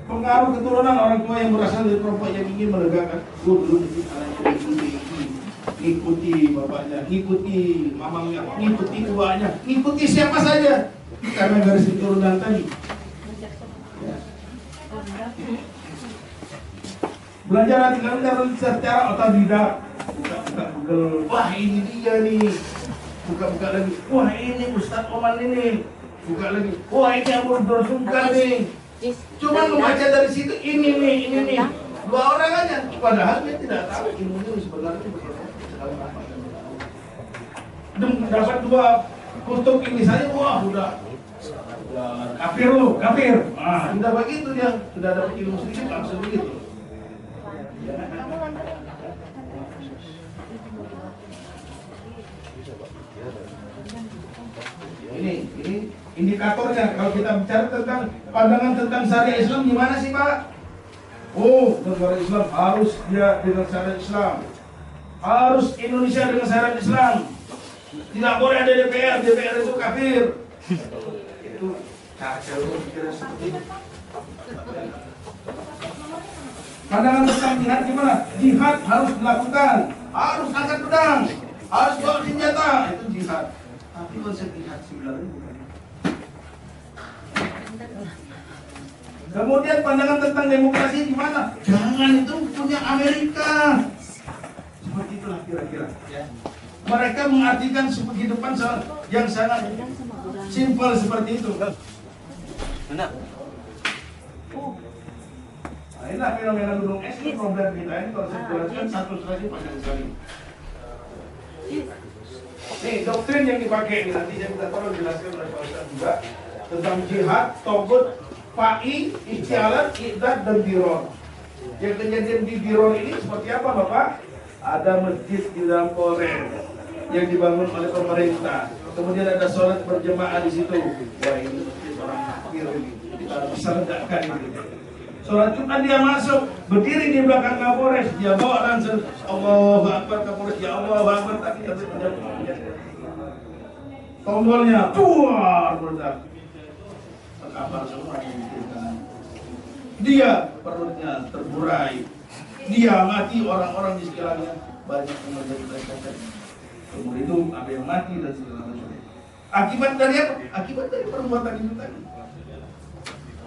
Pengaruh keturunan orang tua yang berasal dari kelompok yang ingin menegakkan ngikuti bapaknya, ngikuti mamangnya, ngikuti uaknya, ngikuti siapa saja karena garis keturunan tadi. Ya. Belajar secara otodidak, buka Google, wah ini dia nih, buka lagi, wah ini Ustadz Oman ini, buka lagi, wah ini Abu Dursunkan nih. Cuma membaca dari situ ini nih. Dua orang aja, padahal dia tidak tahu ilmu ini sebenarnya dapat dua kutub ini saja, wah udah kafir lu, kafir. Ah, udah begitu dia, sudah dapat ilmu sedikit langsung begitu. Ini indikatornya kalau kita bicara tentang pandangan tentang syariat Islam gimana sih Pak? Oh, negara Islam harus dia dengan syariat Islam. Harus Indonesia dengan syariat Islam. Tidak boleh ada DPR itu kafir. Itu kacau pikiran seperti itu. Pandangan tentang jihad gimana? Jihad harus dilakukan, harus angkat pedang, harus bawa senjata, itu jihad. Tapi konsep jihad sebenarnya bukan. Kemudian pandangan tentang demokrasi gimana? Jangan itu punya Amerika. Seperti itulah kira-kira. Ya. Mereka mengartikan kehidupan yang sangat simpel seperti itu. Benar. Nah, inilah fenomena gunung es itu problem kita ini kalau saya jelaskan satu sekali panjang sekali. Nih doktrin yang dipakai nanti saya minta tolong jelaskan oleh Pak Ustaz juga tentang jihad, togut, fa'i, istialat, iqdad, dan diror. Yang kejadian di diror ini seperti apa Bapak? Ada masjid di dalam Polres yang dibangun oleh pemerintah. Kemudian ada sholat berjemaah di situ. Wah ini masjid orang kafir ini. Kita bisa ledakan ini. Sholat Jumat dia masuk, berdiri di belakang Kapolres, dia bawa langsung Allahu Akbar Kapolres, ya Allahu Akbar, tapi tombolnya keluar meledak. Kabar semua dia perutnya terburai, dia mati, orang-orang di sekelilingnya banyak yang menjadi lecet. Kemudian itu ada yang mati dan segala macam. Akibat dari apa? Akibat dari perbuatan itu tadi.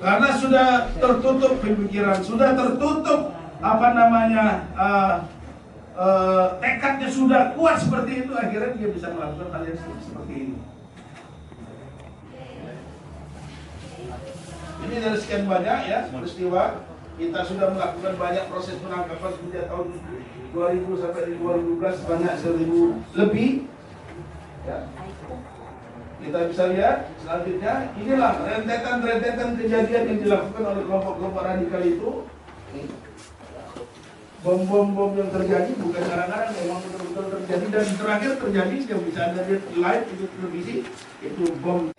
Karena sudah tertutup pemikiran, sudah tertutup tekadnya sudah kuat seperti itu, akhirnya dia bisa melakukan hal yang seperti ini. Ini dari sekian banyak ya peristiwa, kita sudah melakukan banyak proses penangkapan sejak tahun 2000 sampai 2012 banyak 1000 lebih. Ya. Kita bisa lihat selanjutnya, inilah rentetan kejadian yang dilakukan oleh kelompok-kelompok radikal itu. Bom-bom yang terjadi bukan kadang-kadang, memang betul-betul terjadi dan terakhir terjadi yang bisa Anda lihat live itu televisi itu bom.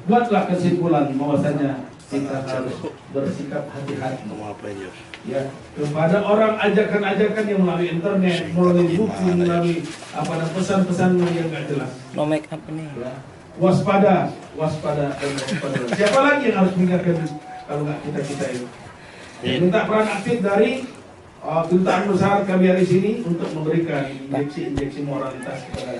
Buatlah kesimpulan bahwasanya kita harus bersikap hati-hati. Ya, kepada orang ajakan-ajakan yang melalui internet, melalui buku, melalui pesan-pesan yang nggak jelas. No make up ini. Ya. Waspada dan waspada. Siapa lagi yang harus mengingatkan kalau nggak kita ini? Minta peran aktif dari Kedutaan Besar KBRI sini untuk memberikan injeksi moralitas kepada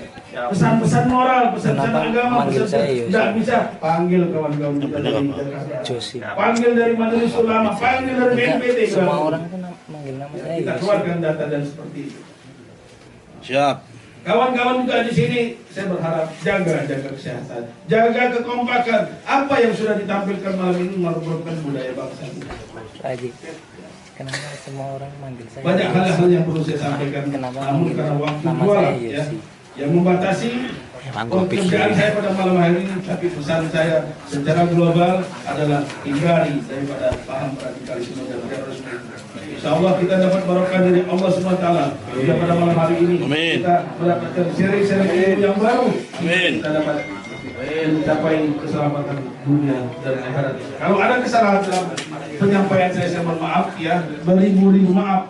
pesan-pesan moral, pesan-pesan agama, tidak bisa panggil kawan-kawan kita dari Jakarta, panggil dari Majelis Ulama, panggil dari BNPT. Semua orang itu manggil nama saya. Kita keluarkan data dan seperti itu. Siap. Kawan-kawan juga di sini, saya berharap jaga kesehatan, jaga kekompakan. Apa yang sudah ditampilkan malam ini merupakan budaya bangsa kita. Kenapa semua orang manggil saya? Banyak hal-hal yang perlu saya sampaikan, namun karena waktu dua ya, yang membatasi pekerjaan saya pada malam hari ini. Tapi pesan saya secara global adalah hindari daripada paham radikalisme dan terorisme. Insyaallah kita dapat barokah dari Allah SWT. Pada malam hari ini kita mendapatkan seri-seri yang baru. Kita dapat mencapai keselamatan dunia dan akhirat. Kalau ada kesalahan dalam penyampaian saya mohon maaf ya, beribu-ribu maaf.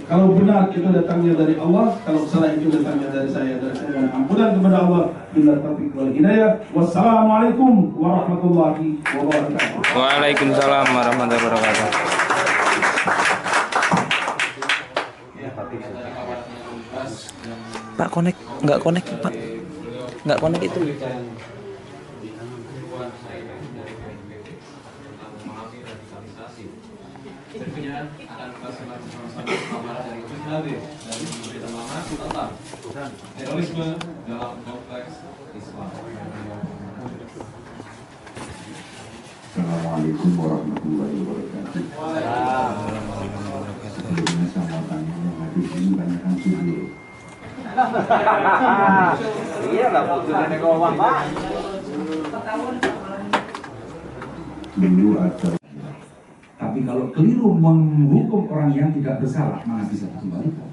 Kalau benar itu datangnya dari Allah, kalau salah itu datangnya dari saya, dan saya mohon ampunan kepada Allah. Bila taufiq wal hidayah. Wassalamualaikum warahmatullahi wabarakatuh. Waalaikumsalam warahmatullahi wabarakatuh. Pak, connect. Nggak connect, Pak. Nggak connect itu. Terorisme dalam konteks Islam. Assalamualaikum warahmatullahi wabarakatuh. Sebelumnya sama tanya yang hadir ini tanyakan judul. Iya lah, judulnya ngomong Pak. Dulu ada. Tapi kalau keliru menghukum orang yang tidak bersalah, mana bisa dikembalikan?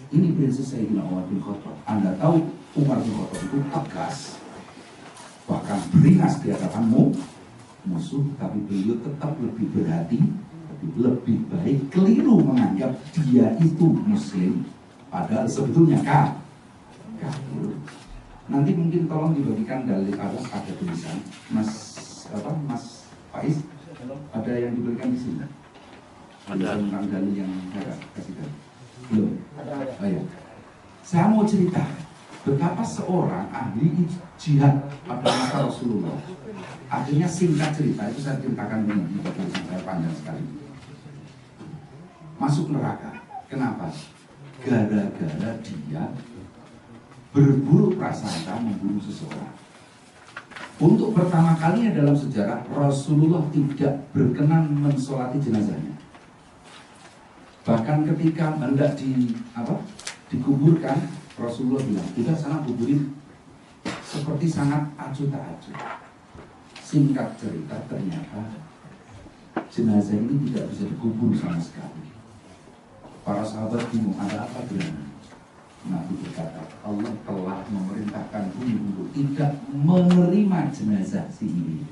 Ini prinsip Sayyidina Umar bin Khattab. Anda tahu Umar bin Khattab itu tegas, bahkan beringas di hadapanmu musuh, tapi beliau tetap lebih berhati, lebih baik keliru menganggap dia itu muslim, padahal sebetulnya kafir. Nanti mungkin tolong dibagikan dalil, ada tulisan Mas Faiz, ada yang diberikan di sini. Ada tentang dalil yang saya kasihkan. Belum. Oh ya. Saya mau cerita betapa seorang ahli jihad pada masa Rasulullah. Akhirnya singkat cerita itu saya ceritakan ini, tulisan saya panjang sekali. Masuk neraka. Kenapa? Gara-gara dia berburuk prasangka membunuh seseorang. Untuk pertama kalinya dalam sejarah Rasulullah tidak berkenan mensolati jenazahnya. Bahkan ketika hendak dikuburkan, Rasulullah bilang, udah sana kuburin, seperti sangat acuh tak acuh. Singkat cerita, ternyata jenazah ini tidak bisa dikubur sama sekali. Para sahabat bingung, ada apa dengan Nabi berkata, Allah telah memerintahkan bumi untuk tidak menerima jenazah si ini,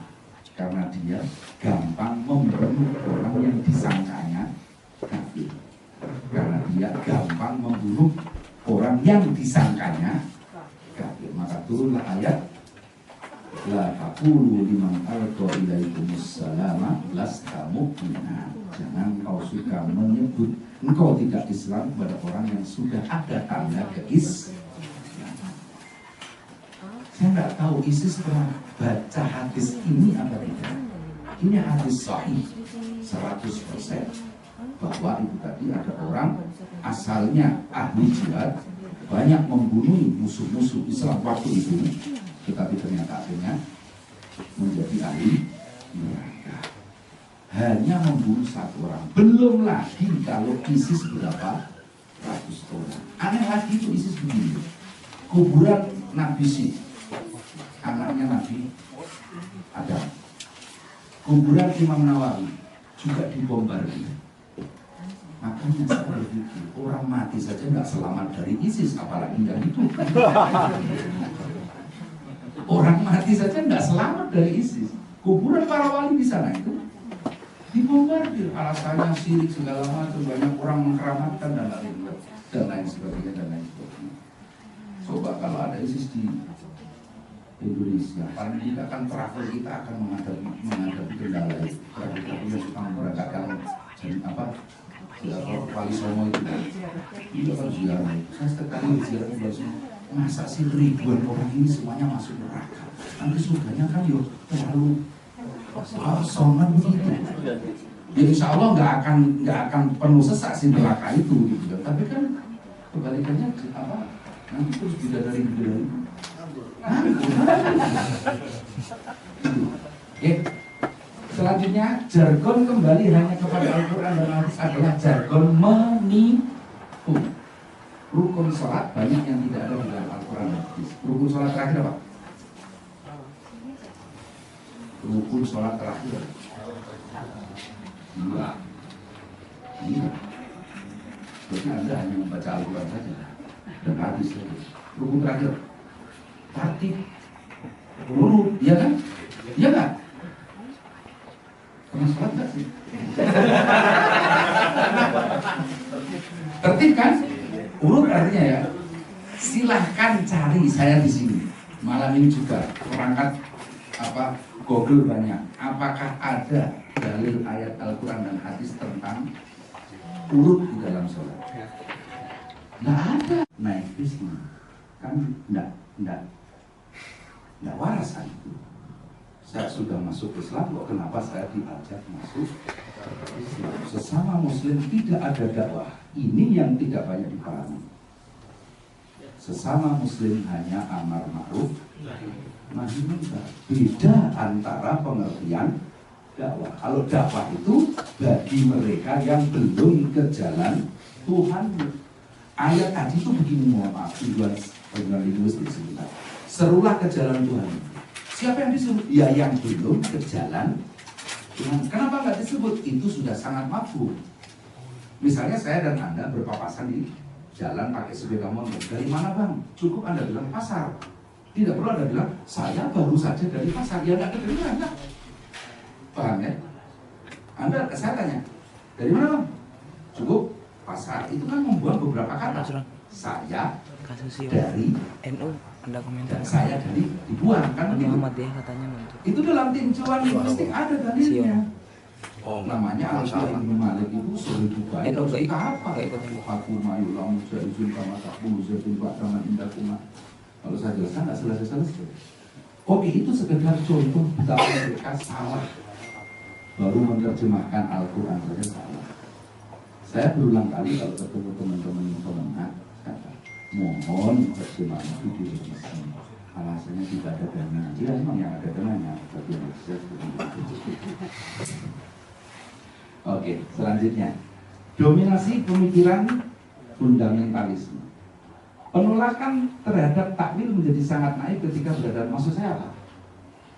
karena dia gampang membunuh orang yang disangkanya kafir. Karena dia gampang membunuh orang yang disangkanya kafir. Maka turunlah ayat, la taqulu liman alqa ilaikumus salama lasta mu'minan. Jangan kau suka menyebut engkau tidak Islam kepada orang yang sudah ada tanda keislaman. Saya nggak tahu ISIS pernah baca hadis ini apa tidak. Ini hadis sahih 100%. Bahwa itu tadi ada orang asalnya ahli jihad, banyak membunuh musuh-musuh Islam waktu itu, tetapi ternyata akhirnya menjadi ahli neraka. Hanya membunuh satu orang. Belum lagi kalau ISIS berapa ratus orang. Aneh lagi itu ISIS begini. Kuburan Nabi Syed, anaknya Nabi Adam. Kuburan Imam Nawawi juga dibombardir. Makanya saya berpikir, orang mati saja nggak selamat dari ISIS, apalagi yang itu. Orang mati saja nggak selamat dari ISIS. Kuburan para wali di sana itu dibombardir, alasannya syirik segala macam, banyak orang mengkeramatkan dan lain sebagainya. Coba kalau ada ISIS di Indonesia, paling tidak kan travel kita akan menghadapi kendala itu. Travel yang suka memberangkatkan Wali Songo itu kan ziarah. Saya setiap kali ziarah ke Wali Songo, masa sih ribuan orang ini semuanya masuk neraka? Nanti surganya kan yuk terlalu kosongan begitu. Ya insya Allah nggak akan penuh sesak sih neraka itu, gitu. Tapi kan kebalikannya apa? Nanti terus bidadari. Selanjutnya, jargon kembali hanya kepada Al-Quran dan Hadis adalah jargon menipu. Rukun sholat banyak yang tidak ada di dalam Al-Quran dan Hadis. Rukun sholat terakhir apa? Rukun sholat terakhir. Iya. Berarti Anda hanya membaca Al-Quran saja dan Hadis saja. Rukun terakhir. Tertib. Urut, iya kan? Iya kan? Pernah sholat gak sih? Tertib kan? Urut artinya ya. Silahkan cari saya di sini. Malam ini juga perangkat Google banyak. Apakah ada dalil ayat Al-Quran dan Hadis tentang urut di dalam sholat? Nggak ada naik bis kan, nggak waras kan itu. Saya sudah masuk Islam kok kenapa saya diajak masuk Islam? Sesama Muslim tidak ada dakwah. Ini yang tidak banyak dipahami. Sesama Muslim hanya amar ma'ruf nahi munkar. Beda antara pengertian dakwah. Kalau dakwah itu bagi mereka yang belum ke jalan Tuhan. Ayat tadi itu begini, mohon maaf, penggunaan linguistik sebentar. Serulah ke jalan Tuhan. Siapa yang disuruh? Ya yang belum ke jalan Tuhan. Kenapa nggak disebut? Itu sudah sangat mafhum. Misalnya saya dan Anda berpapasan di jalan pakai sepeda motor. Dari mana bang? Cukup Anda bilang pasar. Tidak perlu Anda bilang saya baru saja dari pasar. Ya nggak kedengeran lah. Paham ya? Saya tanya, dari mana bang? Cukup pasar. Itu kan membuang beberapa kata. Saya dari NU, Anda komentar. Saya dari dibuang kan begitu. Muhammadiyah katanya untuk. Itu dalam tinjauan linguistik ada dalilnya. Namanya Al-Qalam bin Malik itu sudah juga itu kita apa? Aku mayulam jaizun kama takbul zaitun ba'daman indakuma. Kalau saya jelaskan nggak selesai. Oke, itu sekedar contoh betapa mereka salah. Baru menerjemahkan Al-Quran saja salah. Saya berulang kali kalau ketemu teman-teman yang pemenang, kata, mohon terjemahan itu direvisi. Alasannya tidak ada dana. Ya memang yang ada dananya, tapi yang saya Oke, selanjutnya dominasi pemikiran fundamentalisme. Penolakan terhadap takwil menjadi sangat naik ketika berada. Maksud saya apa?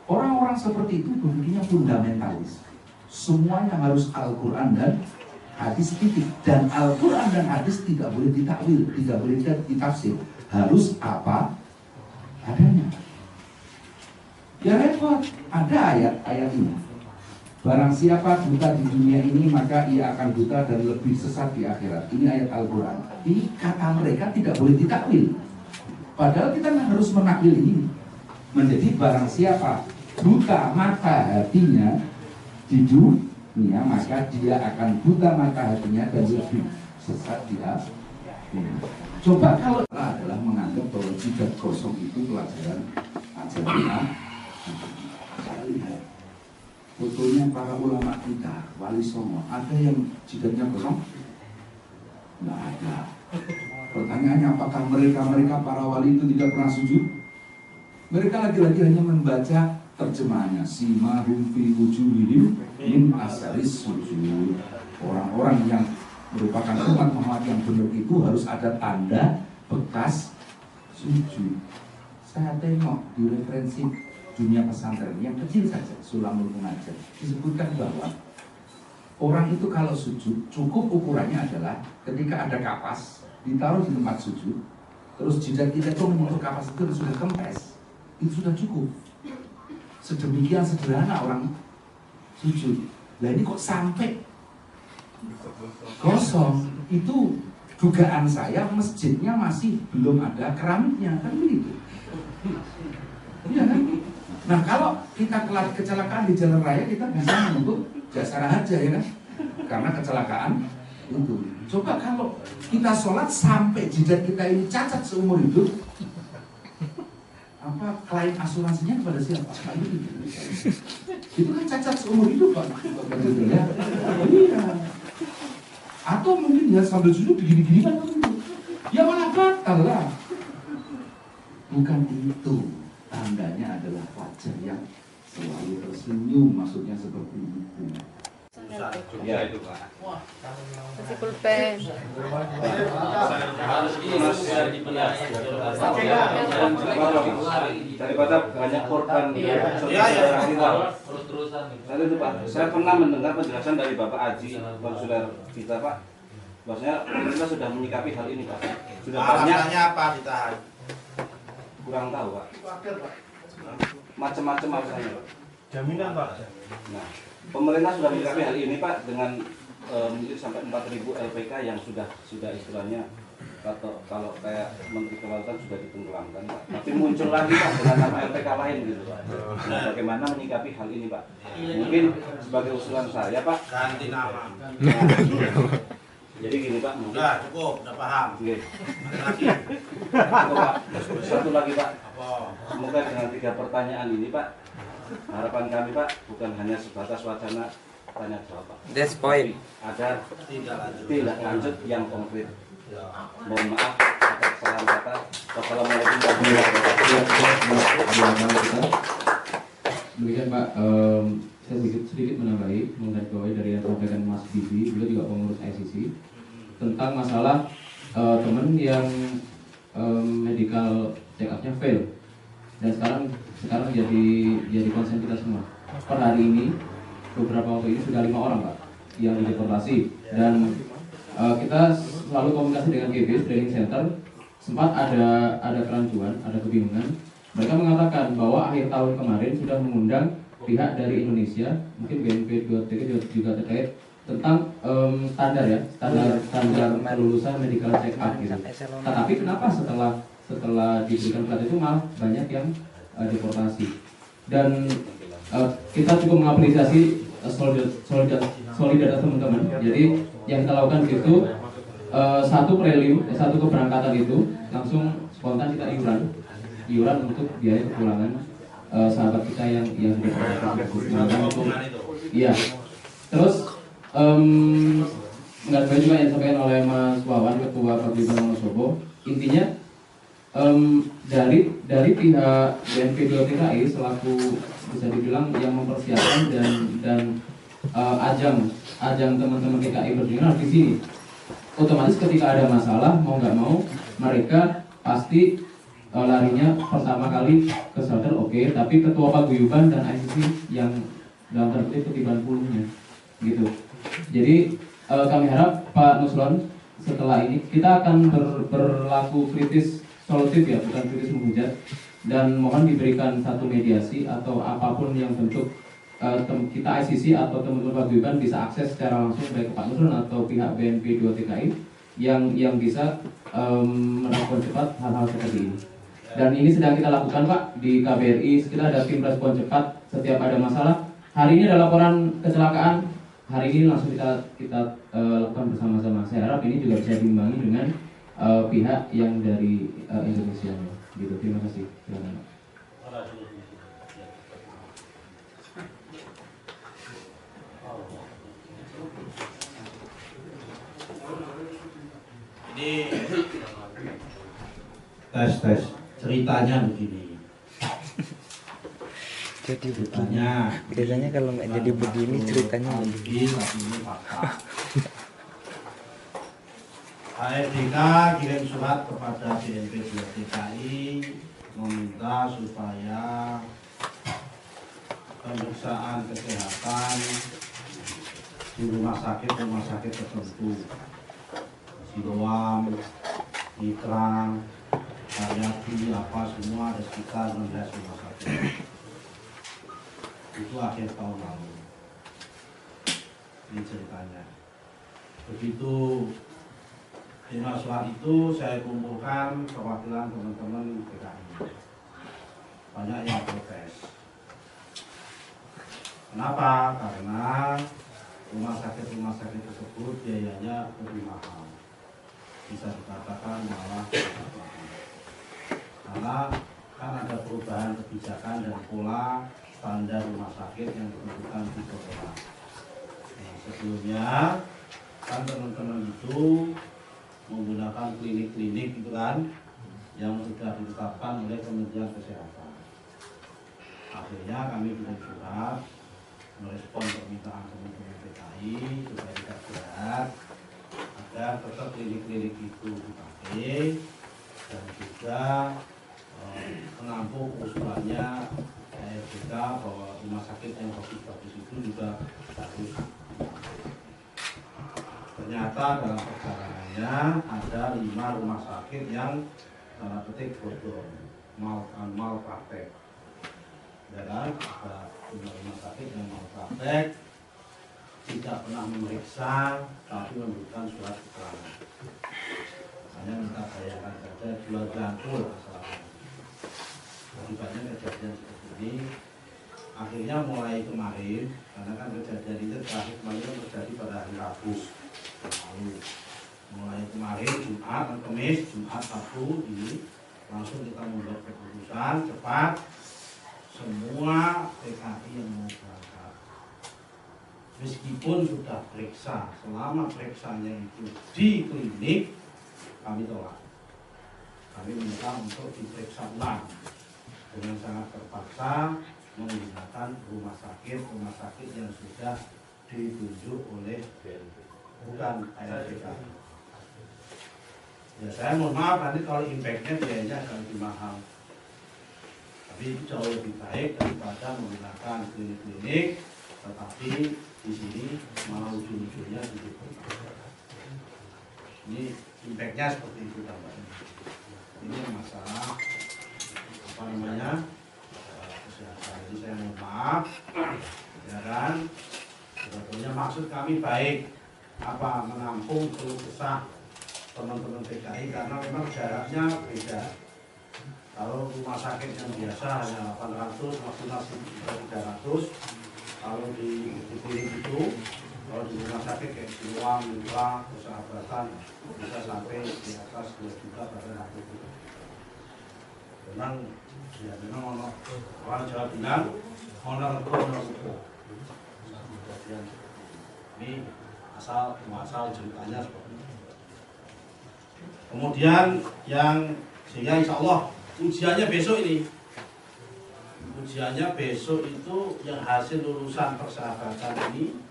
Orang-orang seperti itu berpikirnya fundamentalis. Semuanya harus Al-Quran dan hadis titik. Dan Al-Quran dan hadis tidak boleh ditakwil, tidak boleh ditafsir. Harus apa adanya. Ya repot. Ada ayat ini. Barang siapa buta di dunia ini maka ia akan buta dan lebih sesat di akhirat. Ini ayat Al-Quran. Ini kata mereka tidak boleh ditakwil. Padahal kita harus menakwil ini. Menjadi barang siapa buta mata hatinya di dunia maka dia akan buta mata hatinya dan lebih sesat di akhirat. Coba kalau adalah menganggap bahwa jidat kosong itu pelajaran ajaran. Saya lihat fotonya para ulama kita, Wali Songo, ada yang jidatnya kosong? Nggak ada. Pertanyaannya, apakah mereka para wali itu tidak pernah sujud? Mereka lagi-lagi hanya membaca terjemahannya. Simahum fi wujuhihim min asaris sujud. Orang-orang yang merupakan umat Muhammad yang benar itu harus ada tanda bekas sujud. Saya tengok di referensi dunia pesantren yang kecil saja, Sulamul Munajat, disebutkan bahwa orang itu kalau sujud cukup ukurannya adalah ketika ada kapas ditaruh di tempat sujud, terus jidat kita itu membentuk kapas itu sudah kempes, itu sudah cukup. Sedemikian sederhana orang sujud. Nah ini kok sampai kosong? Itu dugaan saya masjidnya masih belum ada keramiknya, kan begitu? Iya kan? Nah kalau kita kecelakaan di jalan raya kita bisa untuk jasara aja ya kan? Karena kecelakaan itu. Coba kalau kita sholat sampai jidat kita ini cacat seumur hidup, apa klaim asuransinya kepada siapa? Itu kan cacat seumur hidup Pak. Ya. Iya. Atau mungkin ya sambil sujud begini-gini kan? Ya malah batal lah. Bukan itu. Tandanya adalah wajah yang selalu tersenyum, maksudnya seperti itu. Ya itu Pak. Kasih pulpen. Daripada banyak korban saya pernah mendengar penjelasan dari Bapak Aji, saudara kita Pak, bahwasanya kita sudah menyikapi hal ini Pak. Sudah banyak apa ditahan? Kurang tahu Pak. Macam-macam alasannya Pak. Jaminan Pak. Nah, pemerintah sudah menyikapi hal ini Pak dengan mungkin sampai 4.000 LPK yang sudah istilahnya kalau kayak Menteri Kelautan sudah ditenggelamkan Pak. Tapi muncul lagi Pak dengan nama LPK lain gitu Pak. Nah, bagaimana menyikapi hal ini Pak? Mungkin sebagai usulan saya Pak, ganti nama. Jadi gini Pak, Udah cukup, udah paham. Oke. Ada lagi. Cukup, Pak. Satu lagi Pak. Apa? Semoga dengan 3 pertanyaan ini Pak, harapan kami Pak bukan hanya sebatas wacana tanya jawab Pak. That's point. Ada Tidak lanjut yang konkret. Ya. Mohon maaf atas kesalahan kata. Wassalamualaikum warahmatullahi wabarakatuh. Demikian Pak, saya sedikit menambahi menggarisbawahi dari yang disampaikan Mas Bibi, beliau juga pengurus ICC tentang masalah teman yang medical check up-nya fail dan sekarang jadi concern kita semua. Per hari ini beberapa waktu ini sudah 5 orang Pak yang dideportasi dan kita selalu komunikasi dengan GBS Training Center. Sempat ada kerancuan, ada kebingungan. Mereka mengatakan bahwa akhir tahun kemarin sudah mengundang pihak dari Indonesia, mungkin BNP 2TK juga terkait tentang standar kelulusan medical check up gitu. Tetapi kenapa setelah diberikan plat itu malah banyak yang deportasi? Dan kita cukup mengapresiasi solidaritas teman-teman. Jadi yang kita lakukan itu satu keberangkatan itu langsung spontan kita iuran untuk biaya kepulangan sahabat kita yang untuk iya. Terus nggak juga yang disampaikan oleh Mas Wawan, Ketua Paguyuban Wonosobo. Intinya dari pihak BNP 2TKI selaku bisa dibilang yang mempersiapkan dan ajang teman-teman TKI berjuang di sini. Otomatis ketika ada masalah mau nggak mau mereka pasti larinya pertama kali ke shelter, oke, tapi ketua paguyuban dan ICC yang dalam tanda kutip ketiban puluhnya gitu. Jadi kami harap Pak Nusron setelah ini kita akan berlaku kritis solutif ya, bukan kritis menghujat, dan mohon diberikan satu mediasi atau apapun yang bentuk kita ICC atau teman-teman paguyuban bisa akses secara langsung baik ke Pak Nusron atau pihak BNP 2TKI yang bisa merespon cepat hal-hal seperti ini. Dan ini sedang kita lakukan Pak di KBRI. Kita ada tim respon cepat setiap ada masalah. Hari ini ada laporan kecelakaan. Hari ini langsung kita lakukan bersama-sama. Saya harap ini juga bisa diimbangi dengan pihak yang dari Indonesia. Gitu. Terima kasih. Silakan. Ini tes ceritanya begini. Jadi ceritanya biasanya kalau nggak jadi begini ceritanya begini. Ini fakta. AFDK kirim surat kepada BNP 2TKI meminta supaya pemeriksaan kesehatan di rumah sakit tertentu, Siloam, Mitra, Karyati, apa semua ada sekitar 16 rumah sakit. Itu akhir tahun lalu. Ini ceritanya. Begitu terima surat itu saya kumpulkan perwakilan teman-teman PKI. Banyak yang protes. Kenapa? Karena rumah sakit tersebut biayanya lebih mahal. Bisa dikatakan malah karena kan ada perubahan kebijakan dan pola standar rumah sakit yang ditentukan di Korea. Nah, sebelumnya kan teman-teman itu menggunakan klinik-klinik itu kan yang sudah ditetapkan oleh Kementerian Kesehatan. Akhirnya kami kirim surat merespon permintaan teman-teman PKI supaya tidak berat agar tetap klinik-klinik itu dipakai dan juga menampung usulannya AFDK bahwa rumah sakit yang bagus-bagus itu juga harus. Ternyata dalam perjalanannya ada 5 rumah sakit yang tanda petik bodong, mal praktek. Ya kan? Ada 5 rumah sakit yang mal praktek, tidak pernah memeriksa, tapi memberikan surat keterangan. Hanya minta bayarkan saja, jual jangkul masalahnya. Akibatnya kejadian seperti ini. Akhirnya mulai kemarin, karena kan kejadian itu terakhir kemarin terjadi pada hari Rabu lalu. mulai kemarin Jumat, Kamis, Jumat, Sabtu ini langsung kita membuat keputusan cepat semua TKI yang mau berangkat. Meskipun sudah periksa, selama periksanya itu di klinik, kami tolak. Kami minta untuk diperiksa ulang dengan sangat terpaksa menggunakan rumah sakit yang sudah ditunjuk oleh bukan ALPK. Ya saya mohon maaf nanti kalau impactnya biayanya akan lebih mahal. Tapi itu jauh lebih baik daripada menggunakan klinik-klinik, tetapi di sini malah ujung-ujungnya dibuka. Ini impactnya seperti itu dampaknya. Ini masalah apa namanya kesehatan. Jadi saya mohon maaf, ya kan. Sebetulnya maksud kami baik, apa menampung keluh kesah teman-teman PKI karena memang jaraknya beda. Kalau rumah sakit yang biasa hanya 800, maksimal 300. Kalau di klinik itu, kalau di rumah sakit kayak Siloam, Mitra, Persahabatan bisa sampai di atas 2 juta pada waktu itu. Memang, ya memang orang Jawa bilang honor itu. Ini asal ceritanya seperti itu. Kemudian yang sehingga insya Allah ujiannya besok ini. Ujiannya besok itu yang hasil lulusan persahabatan ini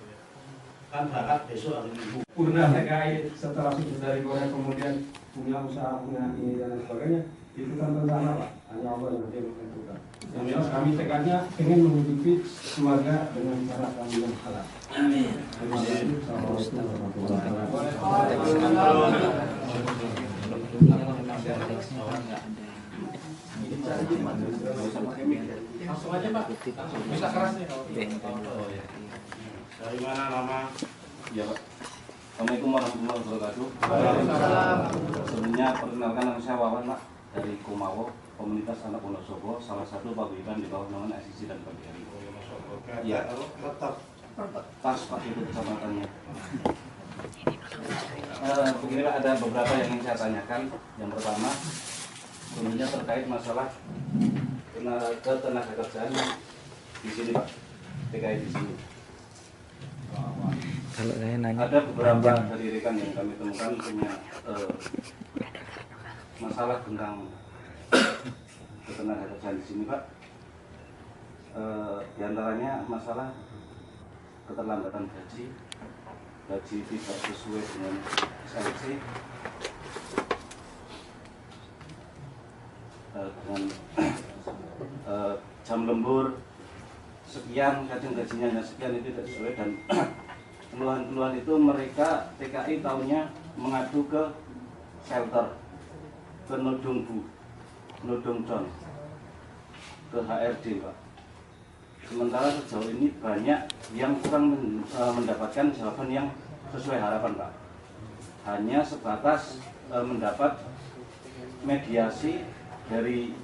kan berangkat besok hari Minggu. Purna TKI setelah sukses dari Korea kemudian punya usaha, punya ini dan sebagainya, itu kan rencana Pak, hanya Allah yang nanti menentukan. Yang jelas kami tekadnya ingin menghidupi keluarga dengan cara kami yang halal. Amin. Terima kasih. Assalamualaikum warahmatullahi wabarakatuh. Langsung aja Pak. Bisa keras nih. Dari mana nama? Ya Pak. Assalamualaikum warahmatullahi wabarakatuh. Sebelumnya perkenalkan nama saya Wawan Pak dari Kumawo, komunitas anak Wonosobo, salah satu paguyuban di bawah naungan SIC dan PGRI. Ya, pas Pak itu kesempatannya. Begini Pak, ada beberapa yang ingin saya tanyakan. Yang pertama, sebenarnya terkait masalah tenaga kerjaan di sini Pak, TKI di sini. Kalau saya nanya, ada beberapa dari rekan yang kami temukan punya masalah tentang ketenaga kerjaan di sini Pak. Di antaranya masalah keterlambatan gaji tidak sesuai dengan seleksi, dengan jam lembur sekian, kadang gajinya hanya sekian, itu tidak sesuai. Dan keluhan-keluhan itu mereka TKI tahunya mengadu ke shelter, ke Nodong John, ke HRD Pak. Sementara sejauh ini banyak yang kurang mendapatkan jawaban yang sesuai harapan Pak. Hanya sebatas mendapat mediasi dari